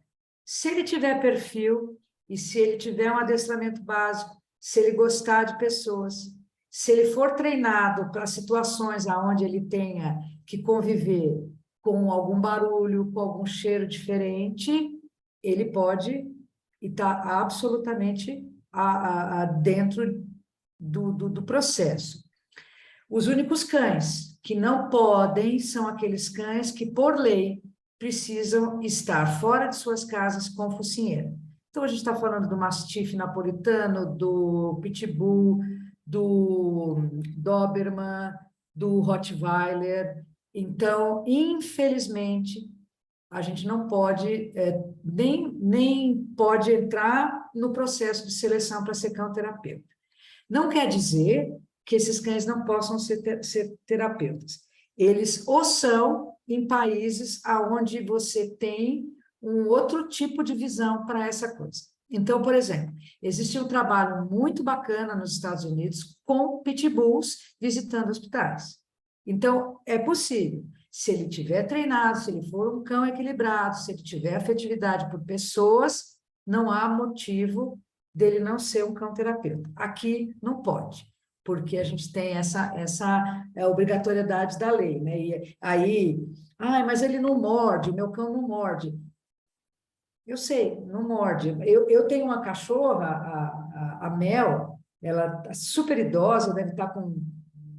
Se ele tiver perfil e se ele tiver um adestramento básico, se ele gostar de pessoas, se ele for treinado para situações onde ele tenha que conviver com algum barulho, com algum cheiro diferente, ele pode e está absolutamente dentro do processo. Os únicos cães que não podem são aqueles cães que, por lei, precisam estar fora de suas casas com focinheira. Então, a gente está falando do mastiff napolitano, do pitbull, do doberman, do rottweiler. Então, infelizmente, a gente não pode, nem pode entrar no processo de seleção para ser cão terapeuta. Não quer dizer que esses cães não possam ser terapeutas. Eles ou são em países onde você tem um outro tipo de visão para essa coisa. Então, por exemplo, existe um trabalho muito bacana nos Estados Unidos com pitbulls visitando hospitais. Então, é possível. Se ele tiver treinado, se ele for um cão equilibrado, se ele tiver afetividade por pessoas, não há motivo dele não ser um cão terapeuta. Aqui não pode, porque a gente tem essa obrigatoriedade da lei, né? E aí, mas ele não morde, o meu cão não morde. Eu sei, não morde. Eu tenho uma cachorra, a Mel, ela é super idosa, deve estar com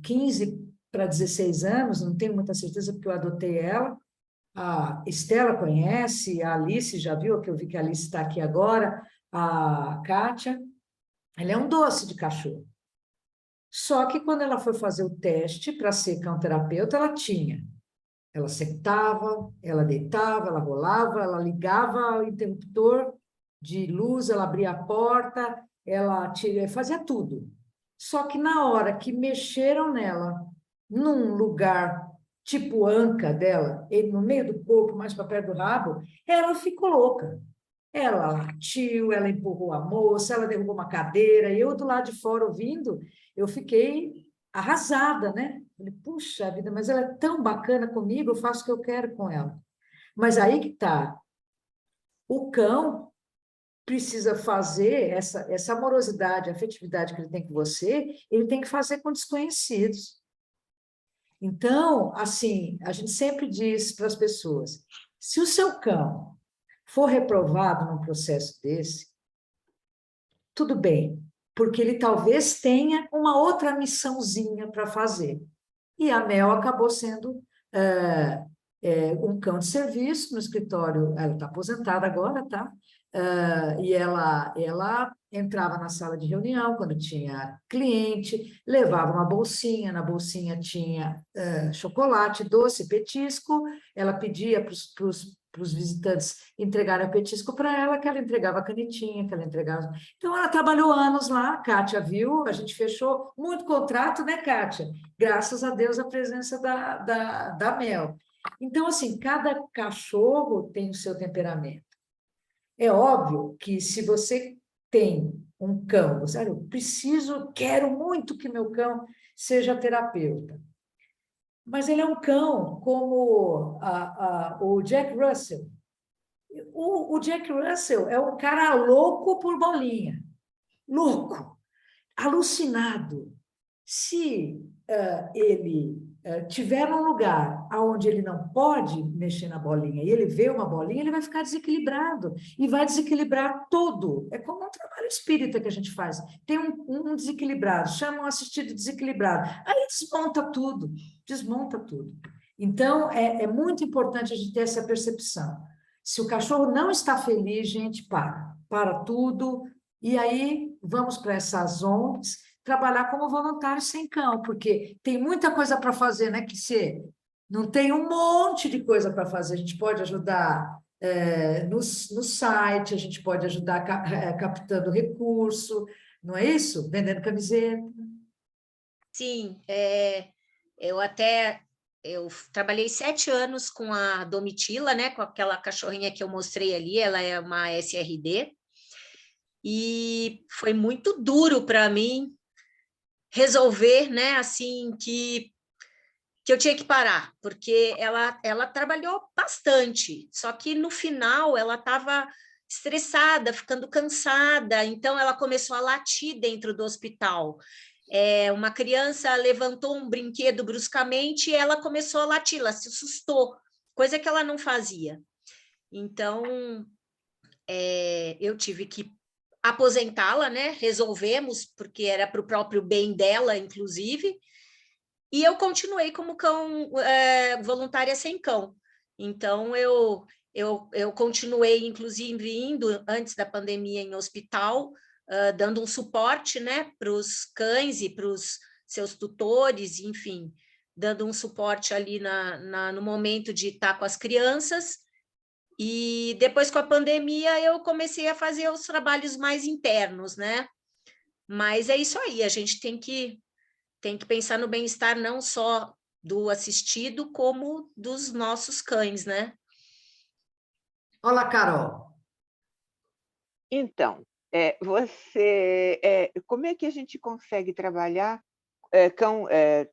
15 para 16 anos, não tenho muita certeza porque eu adotei ela. A Estela conhece, a Alice já viu, que eu vi que a Alice está aqui agora, a Kátia. Ela é um doce de cachorro. Só que quando ela foi fazer o teste para ser cão terapeuta, ela sentava, ela deitava, ela rolava, ela ligava o interruptor de luz, ela abria a porta, ela fazia tudo. Só que na hora que mexeram nela, num lugar tipo anca dela, no meio do corpo, mais para perto do rabo, ela ficou louca. Ela latiu, ela empurrou a moça, ela derrubou uma cadeira, e eu do lado de fora ouvindo, eu fiquei arrasada, né? Falei, puxa vida, mas ela é tão bacana comigo, eu faço o que eu quero com ela. Mas aí que tá, o cão precisa fazer essa amorosidade, afetividade que ele tem com você, ele tem que fazer com desconhecidos. Então, assim, a gente sempre diz para as pessoas, se o seu cão for reprovado num processo desse, tudo bem, porque ele talvez tenha uma outra missãozinha para fazer. E a Mel acabou sendo um cão de serviço no escritório, ela está aposentada agora, tá? E ela entrava na sala de reunião quando tinha cliente, levava uma bolsinha, na bolsinha tinha chocolate, doce, petisco, ela pedia para os visitantes entregarem o petisco para ela, que ela entregava a canetinha, que ela entregava... Então, ela trabalhou anos lá, a Kátia viu, a gente fechou muito contrato, né, Kátia? Graças a Deus, a presença da Mel. Então, assim, cada cachorro tem o seu temperamento. É óbvio que se você tem um cão, você, eu quero muito que meu cão seja terapeuta. Mas ele é um cão como o Jack Russell. O Jack Russell é um cara louco por bolinha. Louco, alucinado. Se ele tiver num lugar onde ele não pode mexer na bolinha e ele vê uma bolinha, ele vai ficar desequilibrado e vai desequilibrar tudo. É como um trabalho espírita que a gente faz. Tem um desequilibrado, chama um assistido desequilibrado. Aí desmonta tudo, desmonta tudo. Então, é muito importante a gente ter essa percepção. Se o cachorro não está feliz, gente, para tudo, e aí vamos para essas ONGs, trabalhar como voluntário sem cão, porque tem muita coisa para fazer, né, que você não tem um monte de coisa para fazer. A gente pode ajudar no site, a gente pode ajudar captando recurso, não é isso? Vendendo camiseta. Sim, eu trabalhei 7 anos com a Domitila, né, com aquela cachorrinha que eu mostrei ali, ela é uma SRD, e foi muito duro para mim resolver, né, assim, que eu tinha que parar, porque ela trabalhou bastante, só que no final ela estava estressada, ficando cansada, então ela começou a latir dentro do hospital. Uma criança levantou um brinquedo bruscamente e ela começou a latir, ela se assustou, coisa que ela não fazia. Então, eu tive que aposentá-la, né? Resolvemos, porque era para o próprio bem dela, inclusive, e eu continuei como cão voluntária sem cão. Então, eu continuei, inclusive, indo antes da pandemia em hospital, dando um suporte, né, para os cães e para os seus tutores, enfim, dando um suporte ali no momento de estar com as crianças. E depois, com a pandemia, eu comecei a fazer os trabalhos mais internos, né? Mas é isso aí, a gente tem que pensar no bem-estar não só do assistido, como dos nossos cães, né? Olá, Carol. Então, como é que a gente consegue trabalhar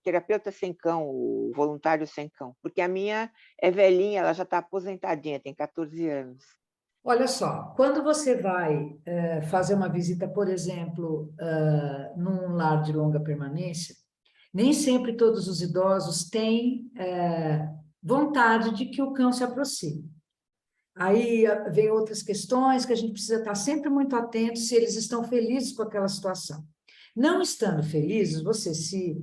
terapeuta sem cão, o voluntário sem cão? Porque a minha é velhinha, ela já está aposentadinha, tem 14 anos. Olha só, quando você vai fazer uma visita, por exemplo, num lar de longa permanência, nem sempre todos os idosos têm vontade de que o cão se aproxime. Aí vem outras questões que a gente precisa estar sempre muito atento se eles estão felizes com aquela situação. Não estando felizes, você se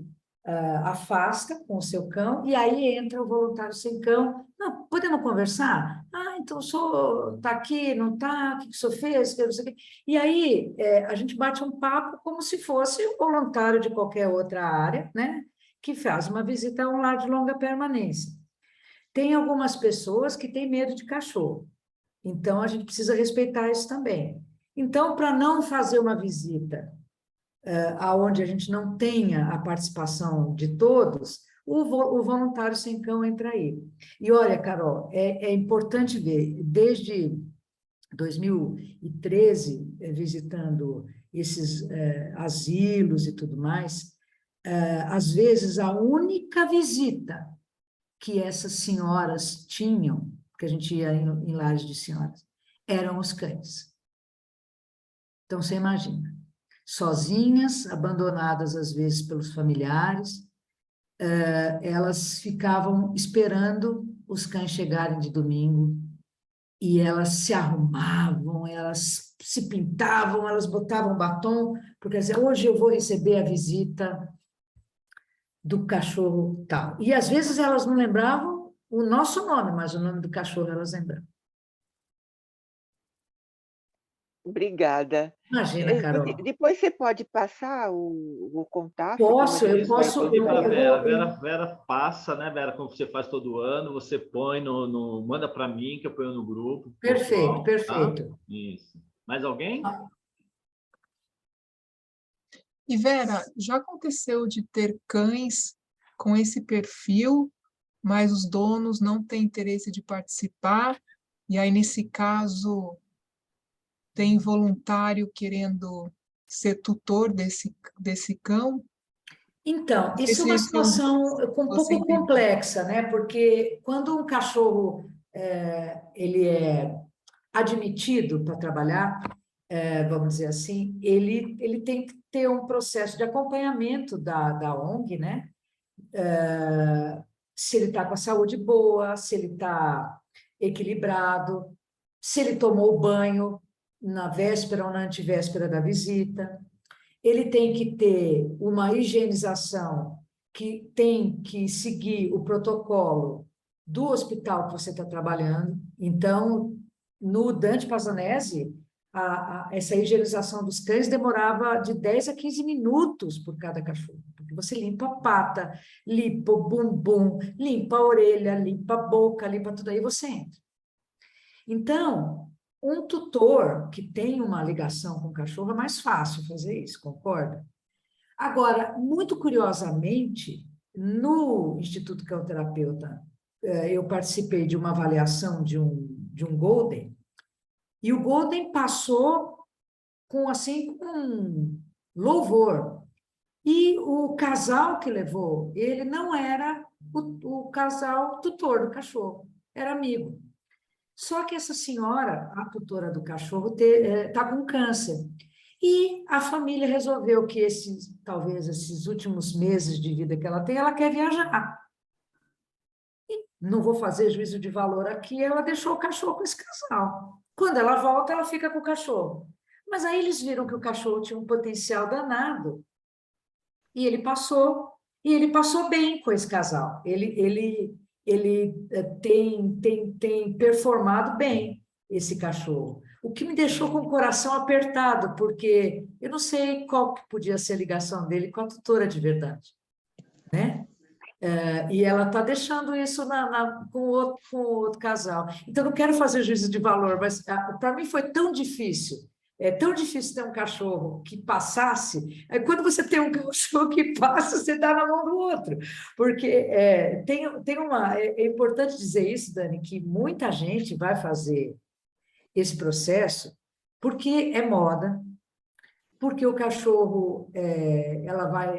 afasta com o seu cão e aí entra o voluntário sem cão. Não, podemos conversar? Ah, então o senhor está aqui, não está? O que o senhor fez? E aí a gente bate um papo como se fosse um voluntário de qualquer outra área, né? Que faz uma visita a um lar de longa permanência. Tem algumas pessoas que têm medo de cachorro, então a gente precisa respeitar isso também. Então, para não fazer uma visita aonde a gente não tenha a participação de todos, o voluntário sem cão entra aí. E olha, Carol, é importante ver, desde 2013, visitando esses asilos e tudo mais, às vezes a única visita que essas senhoras tinham, porque a gente ia em lares de senhoras, eram os cães. Então, você imagina, sozinhas, abandonadas às vezes pelos familiares, elas ficavam esperando os cães chegarem de domingo, e elas se arrumavam, elas se pintavam, elas botavam batom, porque dizer, hoje eu vou receber a visita do cachorro tal. E às vezes elas não lembravam o nosso nome, mas o nome do cachorro elas lembravam. Obrigada. Imagina, Carol. Depois você pode passar o contato? Posso, eu Isso, vai posso. pedir para a Vera. Eu Vera passa, né, Vera, como você faz todo ano, você põe manda para mim, que eu ponho no grupo. Perfeito, pessoal, perfeito. Tá? Isso. Mais alguém? E Vera, já aconteceu de ter cães com esse perfil, mas os donos não têm interesse de participar, e aí, nesse caso, tem voluntário querendo ser tutor desse cão? Então, isso é uma situação um pouco complexa, né? Porque quando um cachorro ele é admitido para trabalhar, vamos dizer assim, ele tem que ter um processo de acompanhamento da ONG, né? Se ele está com a saúde boa, se ele está equilibrado, se ele tomou banho na véspera ou na antivéspera da visita. Ele tem que ter uma higienização que tem que seguir o protocolo do hospital que você está trabalhando. Então, no Dante Pazzanese, essa higienização dos cães demorava de 10 a 15 minutos por cada cachorro, porque você limpa a pata, limpa o bumbum, limpa a orelha, limpa a boca, limpa tudo, aí você entra. Então, um tutor que tem uma ligação com o cachorro é mais fácil fazer isso, concorda? Agora, muito curiosamente, no Instituto Cão Terapeuta, eu participei de uma avaliação de um Golden, e o Golden passou com louvor. E o casal que levou, ele não era o casal tutor do cachorro, era amigo. Só que essa senhora, a tutora do cachorro, está com câncer. E a família resolveu que talvez esses últimos meses de vida que ela tem, ela quer viajar. E não vou fazer juízo de valor aqui, ela deixou o cachorro com esse casal. Quando ela volta, ela fica com o cachorro. Mas aí eles viram que o cachorro tinha um potencial danado. E ele passou bem com esse casal. Ele tem performado bem, esse cachorro. O que me deixou com o coração apertado, porque eu não sei qual que podia ser a ligação dele com a tutora de verdade, né? E ela está deixando isso com o outro casal. Então, não quero fazer juízo de valor, mas para mim foi tão difícil. É tão difícil ter um cachorro que passasse. Quando você tem um cachorro que passa, você dá na mão do outro. Porque é importante dizer isso, Dani, que muita gente vai fazer esse processo porque é moda, porque o cachorro,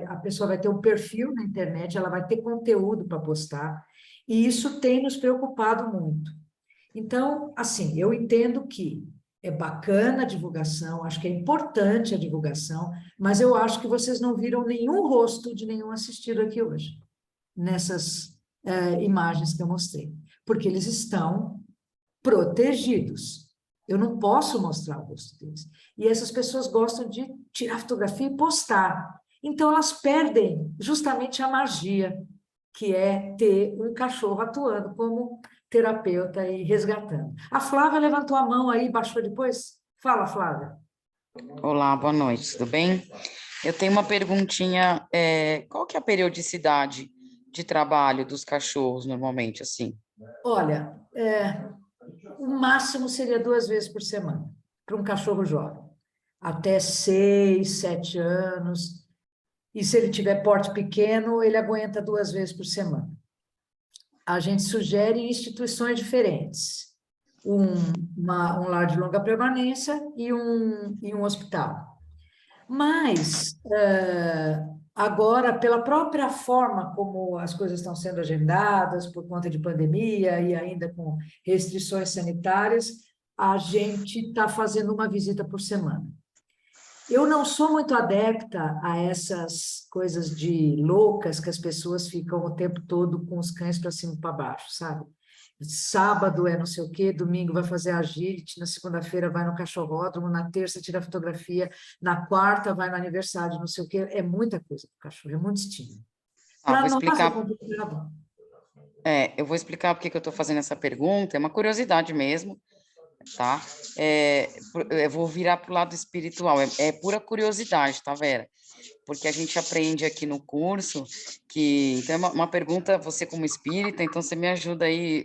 a pessoa vai ter um perfil na internet, ela vai ter conteúdo para postar, e isso tem nos preocupado muito. Então, assim, eu entendo que é bacana a divulgação, acho que é importante a divulgação, mas eu acho que vocês não viram nenhum rosto de nenhum assistido aqui hoje, nessas imagens que eu mostrei, porque eles estão protegidos. Eu não posso mostrar o rosto deles. E essas pessoas gostam de tirar fotografia e postar. Então, elas perdem justamente a magia, que é ter um cachorro atuando como terapeuta e resgatando. A Flávia levantou a mão aí, baixou depois? Fala, Flávia. Olá, boa noite, tudo bem? Eu tenho uma perguntinha, qual que é a periodicidade de trabalho dos cachorros, normalmente, assim? Olha, o máximo seria 2 vezes por semana, para um cachorro jovem. Até 6, 7 anos. E se ele tiver porte pequeno, ele aguenta 2 vezes por semana. A gente sugere em instituições diferentes. um lar de longa permanência e um hospital. Mas, agora, pela própria forma como as coisas estão sendo agendadas, por conta de pandemia e ainda com restrições sanitárias, a gente está fazendo uma visita por semana. Eu não sou muito adepta a essas coisas de loucas que as pessoas ficam o tempo todo com os cães para cima e para baixo, sabe? Sábado é não sei o quê, domingo vai fazer agility, na segunda-feira vai no cachorródromo, na terça tira fotografia, na quarta vai no aniversário, não sei o quê. É muita coisa para o cachorro, é muito estímulo. Vou Para nós explicar. é complicado. Eu vou explicar por que eu estou fazendo essa pergunta, é uma curiosidade mesmo, tá? Eu vou virar para o lado espiritual, é pura curiosidade, tá, Vera? Porque a gente aprende aqui no curso que... Então, é uma pergunta, você como espírita, então você me ajuda aí,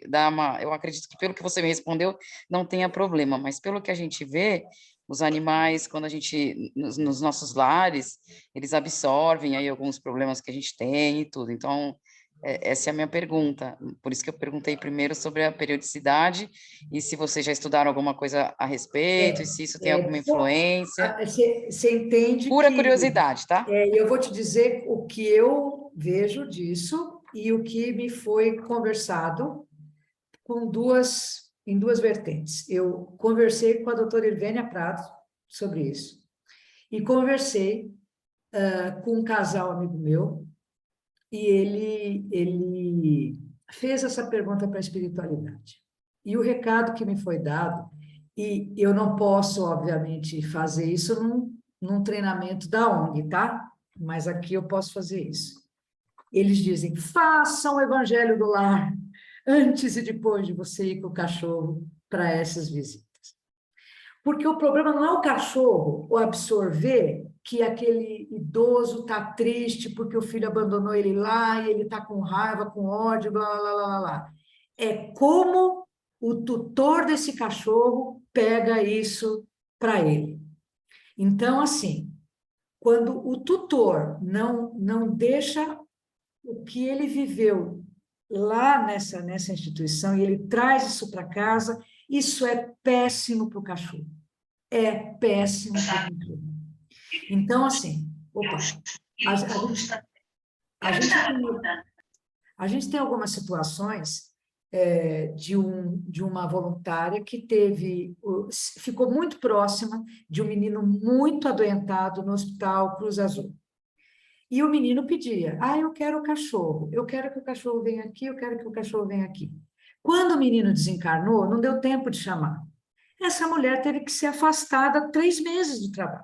eu acredito que pelo que você me respondeu, não tenha problema, mas pelo que a gente vê, os animais, quando a gente, nos nossos lares, eles absorvem aí alguns problemas que a gente tem e tudo, então... Essa é a minha pergunta, por isso que eu perguntei primeiro sobre a periodicidade e se vocês já estudaram alguma coisa a respeito e se isso tem alguma influência. Você entende Pura que... curiosidade, tá? Eu vou te dizer o que eu vejo disso e o que me foi conversado em duas vertentes. Eu conversei com a doutora Irvênia Prado sobre isso e conversei com um casal amigo meu, e ele fez essa pergunta para a espiritualidade. E o recado que me foi dado, e eu não posso, obviamente, fazer isso num treinamento da ONG, tá? Mas aqui eu posso fazer isso. Eles dizem, façam o evangelho do lar, antes e depois de você ir com o cachorro para essas visitas. Porque o problema não é o cachorro o absorver que aquele idoso está triste porque o filho abandonou ele lá e ele está com raiva, com ódio, blá, blá, blá, blá, blá. É como o tutor desse cachorro pega isso para ele. Então, assim, quando o tutor não deixa o que ele viveu lá nessa instituição e ele traz isso para casa, isso é péssimo para o cachorro. É péssimo para o cachorro. Então, assim, a gente tem algumas situações de uma voluntária que ficou muito próxima de um menino muito adoentado no Hospital Cruz Azul. E o menino pedia, eu quero o cachorro, eu quero que o cachorro venha aqui, eu quero que o cachorro venha aqui. Quando o menino desencarnou, não deu tempo de chamar. Essa mulher teve que ser afastada 3 meses do trabalho,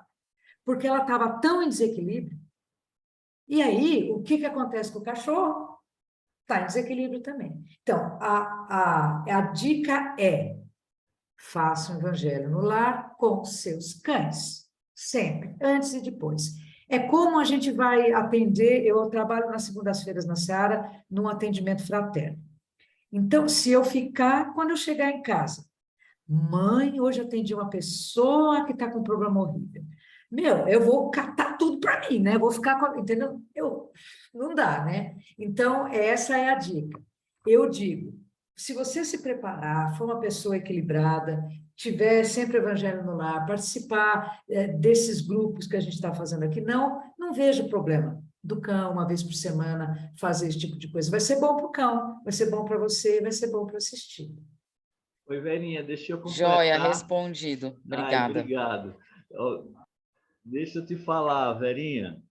porque ela estava tão em desequilíbrio. E aí, o que acontece com o cachorro? Está em desequilíbrio também. Então, a dica é, faça o evangelho no lar com seus cães, sempre, antes e depois. É como a gente vai atender, eu trabalho nas segundas-feiras na Seara, num atendimento fraterno. Então, se eu ficar, quando eu chegar em casa, mãe, hoje atendi uma pessoa que está com um problema horrível. Eu vou catar tudo para mim, né? Vou ficar com... Entendeu? Não dá, né? Então, essa é a dica. Eu digo, se você se preparar, for uma pessoa equilibrada, tiver sempre evangelho no lar, participar desses grupos que a gente está fazendo aqui, não vejo problema do cão, uma vez por semana, fazer esse tipo de coisa. Vai ser bom para o cão, vai ser bom para você, vai ser bom para assistir. Oi, Verinha, deixa eu completar. Joia, respondido. Obrigada. Obrigado. Deixa eu te falar, Verinha,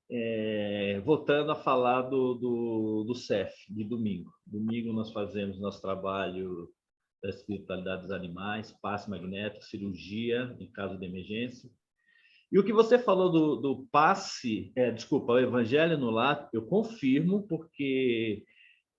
voltando a falar do CEF, de domingo. Domingo nós fazemos nosso trabalho da espiritualidade dos animais, passe magnético, cirurgia em caso de emergência. E o que você falou do passe, o evangelho no lar, eu confirmo, porque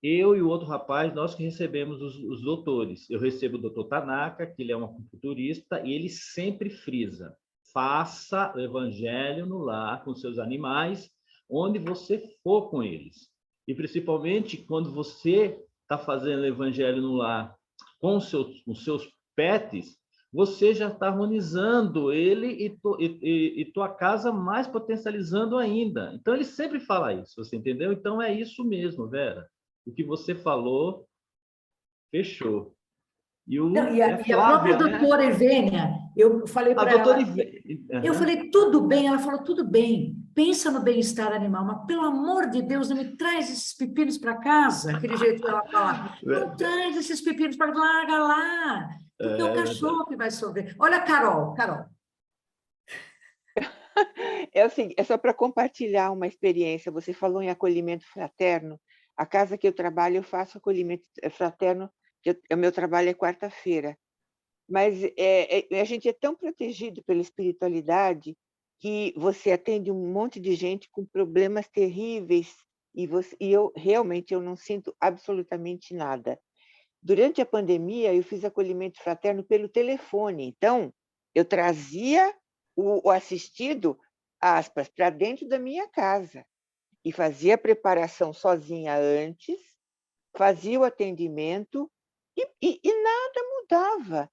eu e o outro rapaz, nós que recebemos os doutores. Eu recebo o doutor Tanaka, que ele é um acupunturista, e ele sempre frisa, faça o evangelho no lar com seus animais, onde você for com eles. E principalmente quando você está fazendo o evangelho no lar com os seus pets, você já está harmonizando ele e tua casa mais potencializando ainda. Então, ele sempre fala isso, você entendeu? Então, é isso mesmo, Vera. O que você falou, fechou. E, o, Não, e a a Flávia, própria né? doutora Ivênia, eu falei A para doutora ela, eu Aham. falei, tudo bem, ela falou, tudo bem, pensa no bem-estar animal, mas pelo amor de Deus, não me traz esses pepinos para casa, aquele jeito que ela fala, não traz esses pepinos para larga lá, porque é o É verdade. cachorro que vai sofrer. Olha a Carol, Carol. É assim, é só para compartilhar uma experiência. Você falou em acolhimento fraterno. A casa que eu trabalho, eu faço acolhimento fraterno, o meu trabalho é quarta-feira. Mas a gente é tão protegido pela espiritualidade que você atende um monte de gente com problemas terríveis e eu realmente eu não sinto absolutamente nada. Durante a pandemia, eu fiz acolhimento fraterno pelo telefone. Então, eu trazia o assistido, aspas, para dentro da minha casa e fazia a preparação sozinha antes, fazia o atendimento e nada mudava.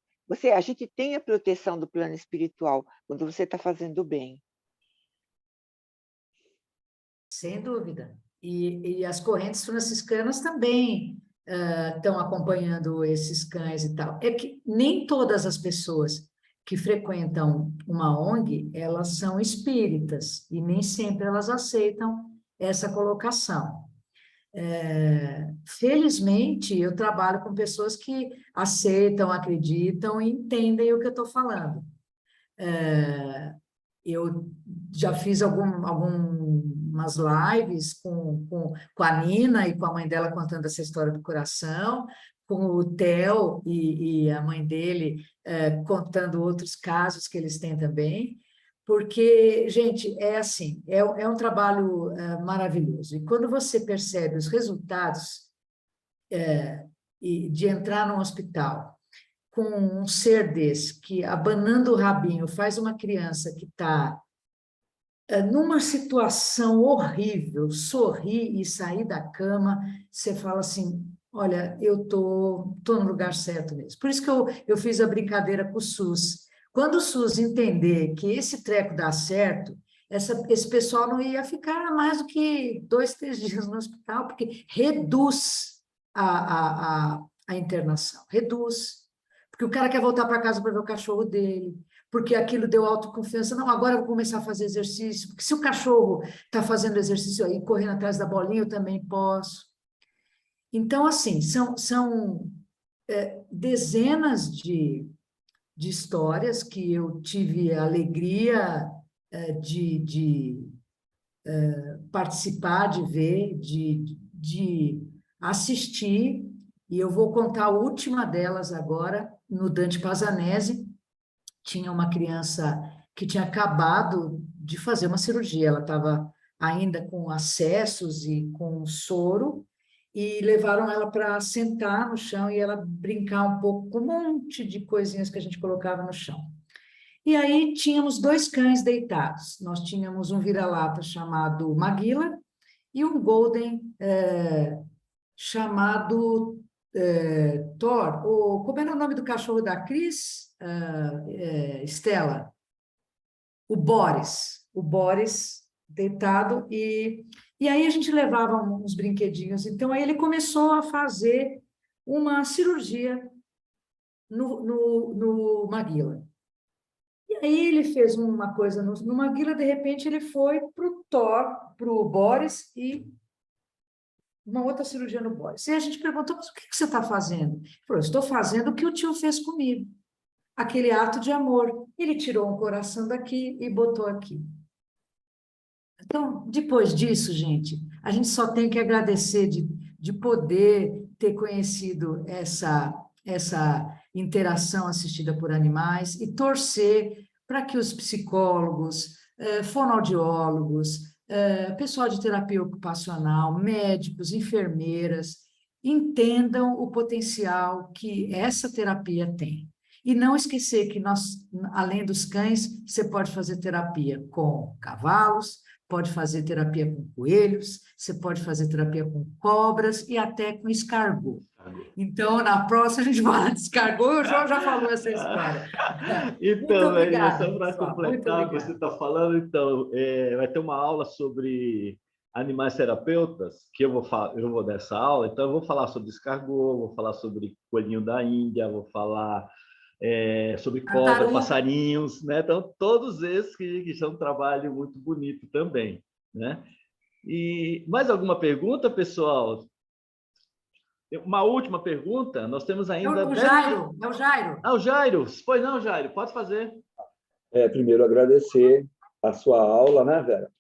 A gente tem a proteção do plano espiritual quando você está fazendo bem. Sem dúvida. E as correntes franciscanas também estão acompanhando esses cães e tal. É que nem todas as pessoas que frequentam uma ONG, elas são espíritas, e nem sempre elas aceitam essa colocação. Felizmente, eu trabalho com pessoas que aceitam, acreditam e entendem o que eu estou falando. Eu já fiz algumas lives com a Nina e com a mãe dela contando essa história do coração, com o Theo e a mãe dele contando outros casos que eles têm também, porque, gente, é assim, é um trabalho maravilhoso. E quando você percebe os resultados de entrar num hospital com um ser desse, que abanando o rabinho faz uma criança que está numa situação horrível, sorrir e sair da cama, você fala assim, olha, eu tô no lugar certo mesmo. Por isso que eu fiz a brincadeira com o SUS. Quando o SUS entender que esse treco dá certo, esse pessoal não ia ficar mais do que 2, 3 dias no hospital, porque reduz a internação, reduz. Porque o cara quer voltar para casa para ver o cachorro dele, porque aquilo deu autoconfiança. Não, agora eu vou começar a fazer exercício, porque se o cachorro está fazendo exercício aí, correndo atrás da bolinha, eu também posso. Então, assim, são dezenas de histórias que eu tive a alegria de participar, de ver, de assistir, e eu vou contar a última delas agora, no Dante Pazanese. Tinha uma criança que tinha acabado de fazer uma cirurgia, ela estava ainda com acessos e com soro, e levaram ela para sentar no chão e ela brincar um pouco com um monte de coisinhas que a gente colocava no chão. E aí tínhamos 2 cães deitados. Nós tínhamos um vira-lata chamado Maguila e um golden chamado Thor. Como era o nome do cachorro da Cris, Estela? O Boris deitado, e aí a gente levava uns brinquedinhos. Então, aí ele começou a fazer uma cirurgia no Maguila. E aí ele fez uma coisa no Maguila, de repente ele foi para o Thor, para o Boris, e uma outra cirurgia no Boris. E a gente perguntou, mas o que você está fazendo? Ele falou, estou fazendo o que o tio fez comigo. Aquele ato de amor. Ele tirou um coração daqui e botou aqui. Então, depois disso, gente, a gente só tem que agradecer de poder ter conhecido essa interação assistida por animais e torcer para que os psicólogos, fonoaudiólogos, pessoal de terapia ocupacional, médicos, enfermeiras, entendam o potencial que essa terapia tem. E não esquecer que nós, além dos cães, você pode fazer terapia com cavalos, pode fazer terapia com coelhos, você pode fazer terapia com cobras e até com escargot. Então, na próxima, a gente fala de escargot, o João já falou essa história. Então, Muito obrigada, só para pessoal. Muito completar o que você obrigada. está falando, então, vai ter uma aula sobre animais terapeutas, que eu vou dar essa aula, então eu vou falar sobre escargot, vou falar sobre coelhinho da Índia, vou falar sobre cobra, Tartaruga. passarinhos, né? Então, todos esses que são um trabalho muito bonito também, né? E mais alguma pergunta, pessoal? Uma última pergunta, nós temos ainda... O Jairo, é o Jairo. Ah, o Jairo. Pois não, Jairo, pode fazer. Primeiro, agradecer a sua aula, né, Vera?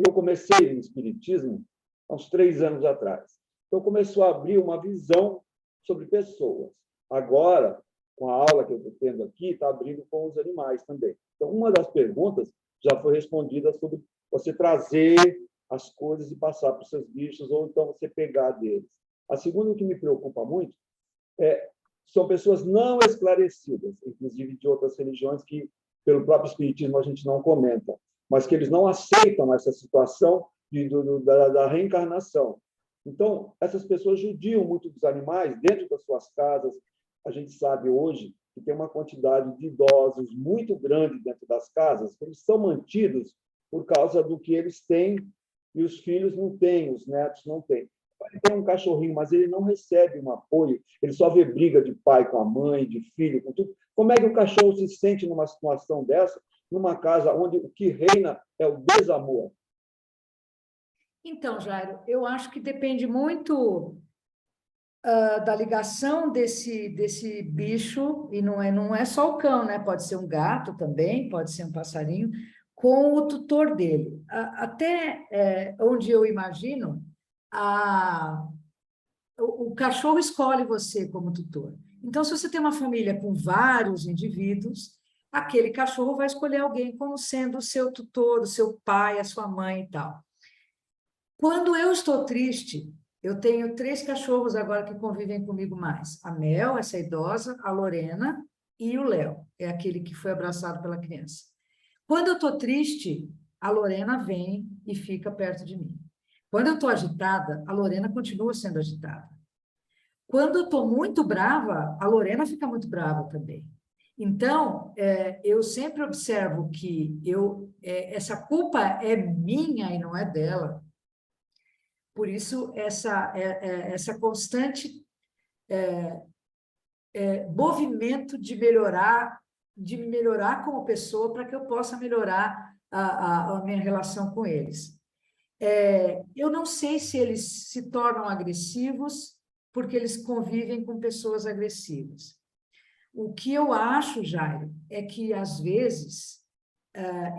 Eu comecei no Espiritismo há uns 3 anos atrás. Então, começou a abrir uma visão sobre pessoas. Agora, com a aula que eu estou tendo aqui, está abrindo com os animais também. Então, uma das perguntas já foi respondida sobre você trazer as coisas e passar para os seus bichos, ou então você pegar deles. A segunda, que me preocupa muito, são pessoas não esclarecidas, inclusive de outras religiões que, pelo próprio Espiritismo, a gente não comenta, mas que eles não aceitam essa situação da reencarnação. Então, essas pessoas judiam muito dos animais dentro das suas casas. A gente sabe hoje que tem uma quantidade de idosos muito grande dentro das casas, que eles são mantidos por causa do que eles têm e os filhos não têm, os netos não têm. Ele tem um cachorrinho, mas ele não recebe um apoio, ele só vê briga de pai com a mãe, de filho, com tudo. Como é que o cachorro se sente numa situação dessa, numa casa onde o que reina é o desamor? Então, Jairo, eu acho que depende muito da ligação desse bicho, e não é só o cão, né? Pode ser um gato também, pode ser um passarinho, com o tutor dele. Até onde eu imagino, o cachorro escolhe você como tutor. Então, se você tem uma família com vários indivíduos, aquele cachorro vai escolher alguém como sendo o seu tutor, o seu pai, a sua mãe e tal. Quando eu estou triste, eu tenho 3 cachorros agora que convivem comigo mais. A Mel, essa idosa, a Lorena e o Léo, é aquele que foi abraçado pela criança. Quando eu estou triste, a Lorena vem e fica perto de mim. Quando eu estou agitada, a Lorena continua sendo agitada. Quando eu estou muito brava, a Lorena fica muito brava também. Então, eu sempre observo que essa culpa é minha e não é dela. Por isso, essa constante movimento de me melhorar como pessoa para que eu possa melhorar a minha relação com eles. Eu não sei se eles se tornam agressivos porque eles convivem com pessoas agressivas. O que eu acho, Jairo, é que, às vezes,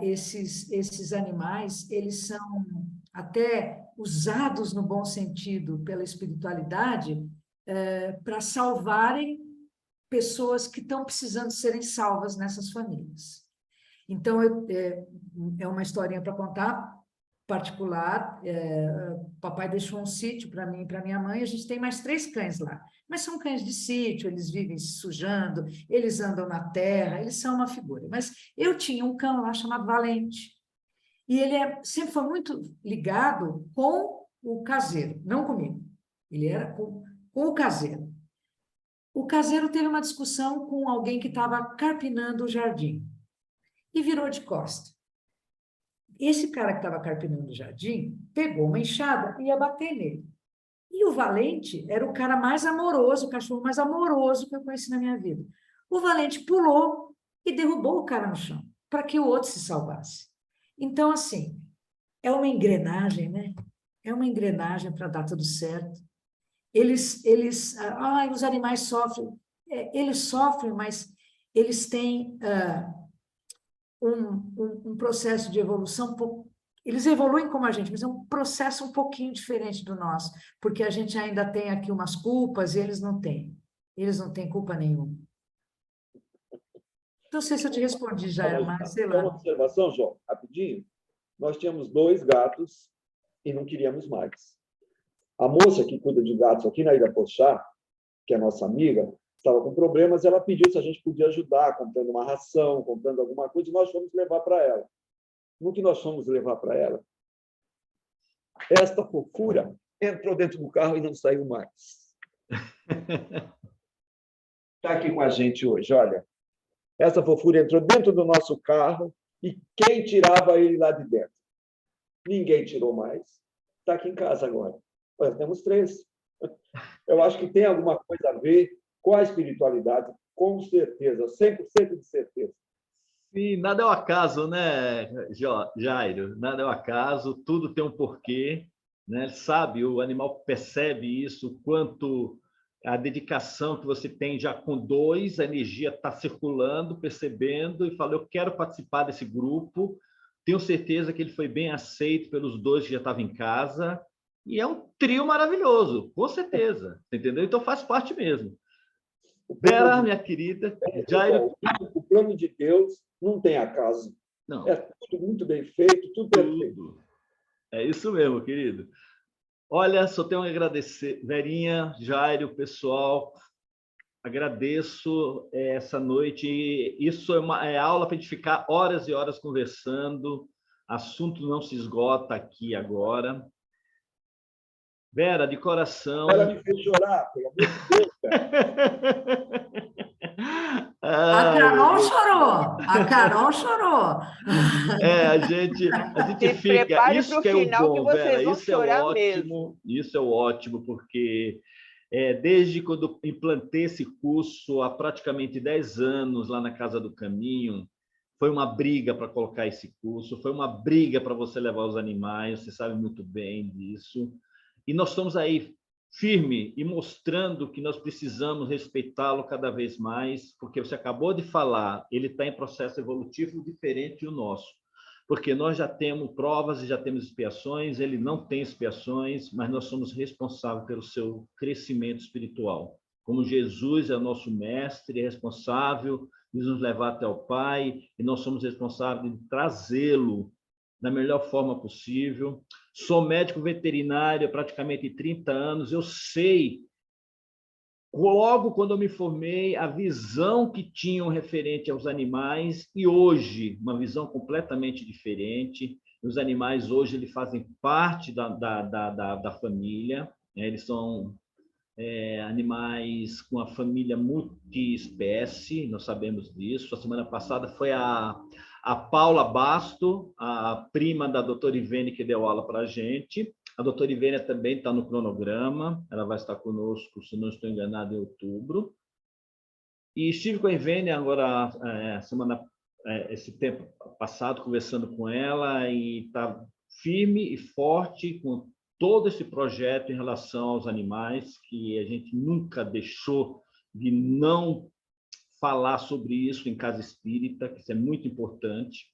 esses animais, eles são até usados no bom sentido pela espiritualidade para salvarem pessoas que estão precisando serem salvas nessas famílias. Então, é uma historinha para contar, particular. Papai deixou um sítio para mim e para minha mãe, a gente tem mais 3 cães lá, mas são cães de sítio, eles vivem se sujando, eles andam na terra, eles são uma figura. Mas eu tinha um cão lá chamado Valente, e ele sempre foi muito ligado com o caseiro, não comigo, ele era com o caseiro. O caseiro teve uma discussão com alguém que estava carpinando o jardim e virou de costas. Esse cara que estava carpinando o jardim pegou uma enxada e ia bater nele. E o Valente era o cara mais amoroso, o cachorro mais amoroso que eu conheci na minha vida. O Valente pulou e derrubou o cara no chão, para que o outro se salvasse. Então, assim, é uma engrenagem, né? É uma engrenagem para dar tudo certo. Os animais sofrem. Eles sofrem, mas eles têm um processo de evolução, eles evoluem como a gente, mas é um processo um pouquinho diferente do nosso, porque a gente ainda tem aqui umas culpas e eles não têm. Eles não têm culpa nenhuma. Não sei se eu te respondi já, mas sei lá. Uma observação, João, rapidinho. Nós tínhamos 2 gatos e não queríamos mais. A moça que cuida de gatos aqui na Ilha Pochá, que é nossa amiga, estava com problemas, ela pediu se a gente podia ajudar, comprando uma ração, comprando alguma coisa, e nós fomos levar para ela. No que nós fomos levar para ela, esta fofura entrou dentro do carro e não saiu mais. Está aqui com a gente hoje, olha. Essa fofura entrou dentro do nosso carro e quem tirava ele lá de dentro? ninguém tirou mais, está aqui em casa agora. Nós temos 3. Eu acho que tem alguma coisa a ver com a espiritualidade, com certeza, 100% de certeza. Sim, nada é o acaso, né, Jairo? Nada é o acaso, tudo tem um porquê, né? Sabe, o animal percebe isso, o quanto a dedicação que você tem já com 2, a energia está circulando, percebendo, e fala, eu quero participar desse grupo, tenho certeza que ele foi bem aceito pelos 2 que já estavam em casa, e é um trio maravilhoso, com certeza, entendeu? Então faz parte mesmo. Vera, minha querida, Jairo... O plano de Deus não tem acaso. Não. É tudo muito bem feito, tudo perfeito. É isso mesmo, querido. Olha, só tenho a agradecer. Verinha, Jairo, pessoal, agradeço essa noite. Isso é aula para a gente ficar horas e horas conversando. Assunto não se esgota aqui agora. Vera, de coração... Ela me fez chorar, pelo amor de Deus, cara. A Carol chorou, a Carol chorou. A gente Se fica... prepare Isso para o que é o final, bom, que vocês Vera, vão isso é chorar ótimo, mesmo. isso é ótimo, porque desde quando implantei esse curso, há praticamente 10 anos, lá na Casa do Caminho, foi uma briga para colocar esse curso, foi uma briga para você levar os animais, você sabe muito bem disso. E nós estamos aí firme e mostrando que nós precisamos respeitá-lo cada vez mais, porque você acabou de falar, ele está em processo evolutivo diferente do nosso, porque nós já temos provas e já temos expiações, ele não tem expiações, mas nós somos responsáveis pelo seu crescimento espiritual. Como Jesus é o nosso mestre, é responsável de nos levar até o Pai, e nós somos responsáveis de trazê-lo da melhor forma possível. Sou médico veterinário há praticamente 30 anos, eu sei, logo quando eu me formei, a visão que tinham referente aos animais, e hoje, uma visão completamente diferente. Os animais hoje eles fazem parte da família, né? Eles são animais com a família multiespécie, nós sabemos disso. A semana passada foi a Paula Basto, a prima da doutora Ivene, que deu aula para a gente. A doutora Ivene também está no cronograma, ela vai estar conosco, se não estou enganado, em outubro. E estive com a Ivene agora, esse tempo passado, conversando com ela, e está firme e forte com todo esse projeto em relação aos animais, que a gente nunca deixou de não falar sobre isso em casa espírita, que isso é muito importante,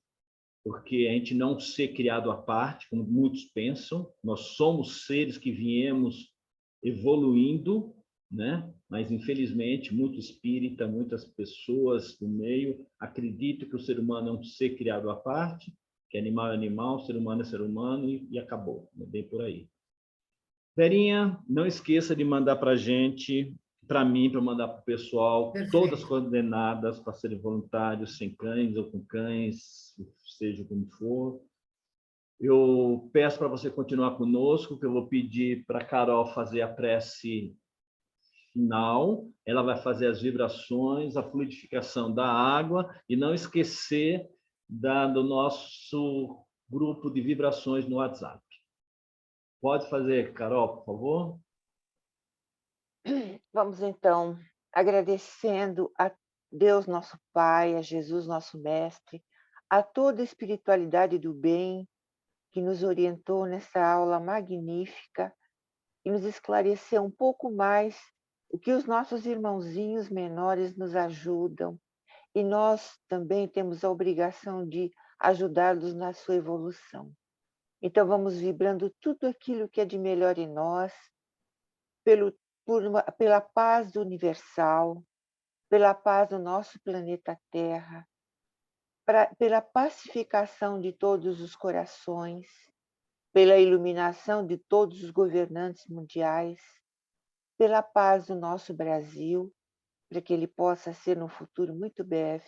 porque a gente não ser criado à parte, como muitos pensam, nós somos seres que viemos evoluindo, né? Mas, infelizmente, muito espírita, muitas pessoas do meio acreditam que o ser humano é um ser criado à parte, que animal é animal, ser humano é ser humano, e acabou, é bem por aí. Verinha, não esqueça de mandar para a gente, para mim, para mandar para o pessoal, Perfeito. Todas as coordenadas para serem voluntários, sem cães ou com cães, seja como for. Eu peço para você continuar conosco, que eu vou pedir para a Carol fazer a prece final, ela vai fazer as vibrações, a fluidificação da água, e não esquecer do nosso grupo de vibrações no WhatsApp. Pode fazer, Carol, por favor? Vamos, então, agradecendo a Deus, nosso Pai, a Jesus, nosso Mestre, a toda a espiritualidade do bem que nos orientou nessa aula magnífica e nos esclareceu um pouco mais o que os nossos irmãozinhos menores nos ajudam, e nós também temos a obrigação de ajudá-los na sua evolução. Então, vamos vibrando tudo aquilo que é de melhor em nós, pela paz do universal, pela paz do nosso planeta Terra, pela pacificação de todos os corações, pela iluminação de todos os governantes mundiais, pela paz do nosso Brasil, para que ele possa ser no futuro muito breve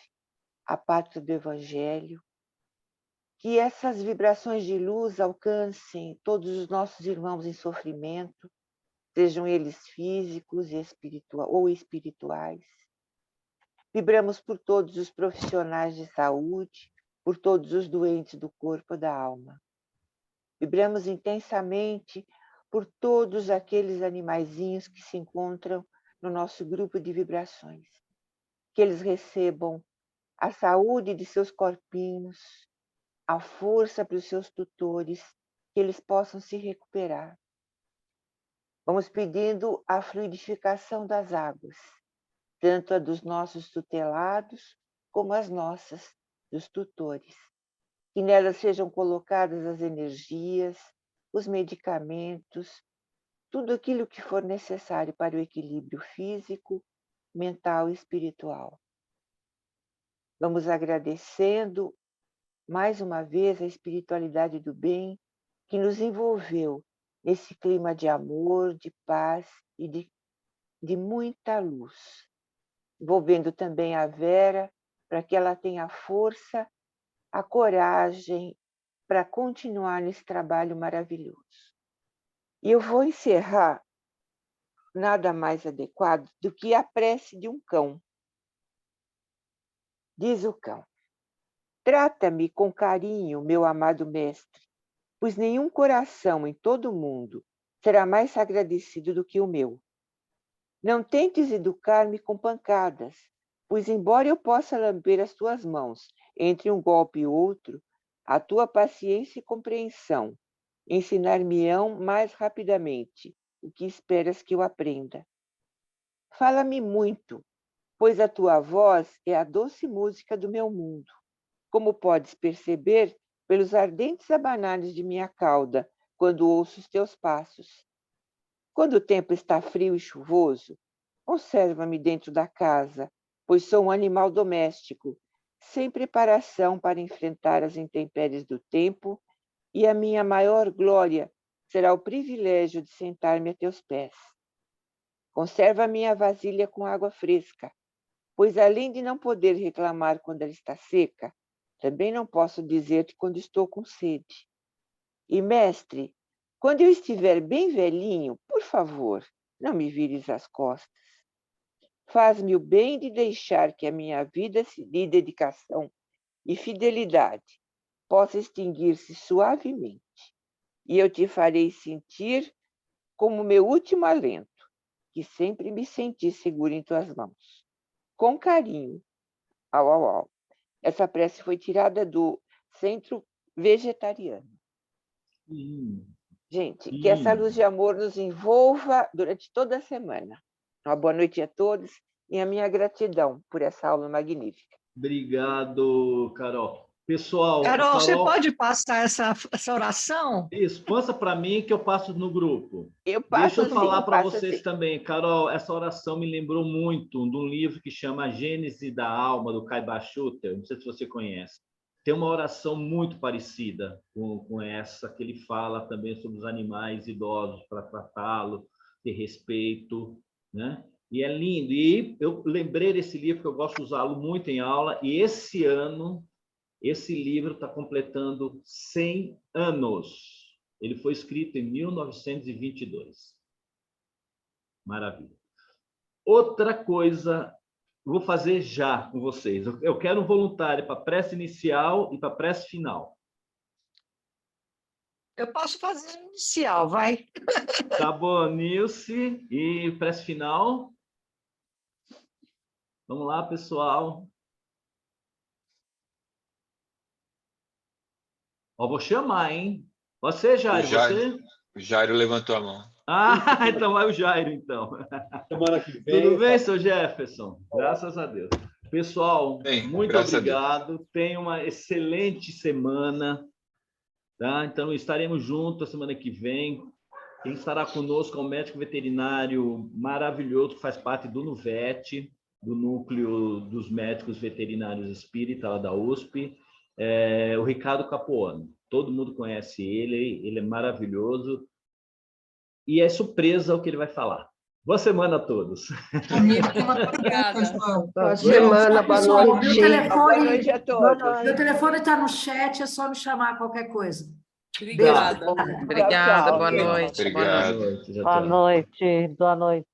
a pátria do Evangelho. Que essas vibrações de luz alcancem todos os nossos irmãos em sofrimento, sejam eles físicos ou espirituais. Vibramos por todos os profissionais de saúde, por todos os doentes do corpo e da alma. Vibramos intensamente por todos aqueles animaizinhos que se encontram no nosso grupo de vibrações. Que eles recebam a saúde de seus corpinhos, a força para os seus tutores, que eles possam se recuperar. Vamos pedindo a fluidificação das águas, tanto a dos nossos tutelados, como as nossas, dos tutores. Que nelas sejam colocadas as energias, os medicamentos, tudo aquilo que for necessário para o equilíbrio físico, mental e espiritual. Vamos agradecendo mais uma vez a espiritualidade do bem que nos envolveu nesse clima de amor, de paz e de muita luz. Envolvendo também a Vera, para que ela tenha a força, a coragem para continuar nesse trabalho maravilhoso. E eu vou encerrar nada mais adequado do que a prece de um cão. Diz o cão: trata-me com carinho, meu amado mestre, pois nenhum coração em todo o mundo será mais agradecido do que o meu. Não tentes educar-me com pancadas, pois embora eu possa lamber as tuas mãos entre um golpe e outro, a tua paciência e compreensão ensinar-me-ão mais rapidamente o que esperas que eu aprenda. Fala-me muito, pois a tua voz é a doce música do meu mundo, como podes perceber pelos ardentes abanares de minha cauda quando ouço os teus passos. Quando o tempo está frio e chuvoso, conserva-me dentro da casa, pois sou um animal doméstico, sem preparação para enfrentar as intempéries do tempo, e a minha maior glória será o privilégio de sentar-me a teus pés. Conserva a minha vasilha com água fresca, pois além de não poder reclamar quando ela está seca, também não posso dizer-te quando estou com sede. E, mestre, quando eu estiver bem velhinho, por favor, não me vires as costas. Faz-me o bem de deixar que a minha vida de dedicação e fidelidade possa extinguir-se suavemente, e eu te farei sentir como meu último alento, que sempre me senti seguro em tuas mãos. Com carinho. Au, au, au. Essa prece foi tirada do Centro Vegetariano. Gente, que essa luz de amor nos envolva durante toda a semana. Uma boa noite a todos e a minha gratidão por essa aula magnífica. Obrigado, Carol. Pessoal, Carol, você pode passar essa oração? Isso, passa para mim que eu passo no grupo. Eu passo. Deixa eu falar para vocês assim. também. Carol, essa oração me lembrou muito de um livro que chama A Gênese da Alma, do Kai Baschuter. Não sei se você conhece. Tem uma oração muito parecida com essa, que ele fala também sobre os animais idosos, para tratá-lo, ter respeito, né? E é lindo. E eu lembrei desse livro, que eu gosto de usá-lo muito em aula, e esse ano, esse livro está completando 100 anos. Ele foi escrito em 1922. Maravilha. Outra coisa, vou fazer já com vocês. Eu quero um voluntário para prece inicial e para prece final. Eu posso fazer inicial, vai. Tá bom, Nilce. E prece final? Vamos lá, pessoal. Ó, vou chamar, hein? Você, Jairo, você? O Jairo levantou a mão. Ah, então vai o Jairo, então. Semana que vem. Tudo bem, seu Jefferson? Graças a Deus. Pessoal, Bem, muito obrigado. Tenha uma excelente semana. Tá? Então, estaremos juntos a semana que vem. Quem estará conosco é um médico veterinário maravilhoso, que faz parte do NUVET, do Núcleo dos Médicos Veterinários Espírita, lá da USP, o Ricardo Capuano. Todo mundo conhece ele é maravilhoso. E é surpresa o que ele vai falar. Boa semana a todos. Obrigada. Boa semana, boa noite. Boa noite a todos. Meu telefone está no chat, é só me chamar qualquer coisa. Obrigada. Obrigada, boa Tchau. noite. Obrigado. Boa noite. Boa noite, boa noite.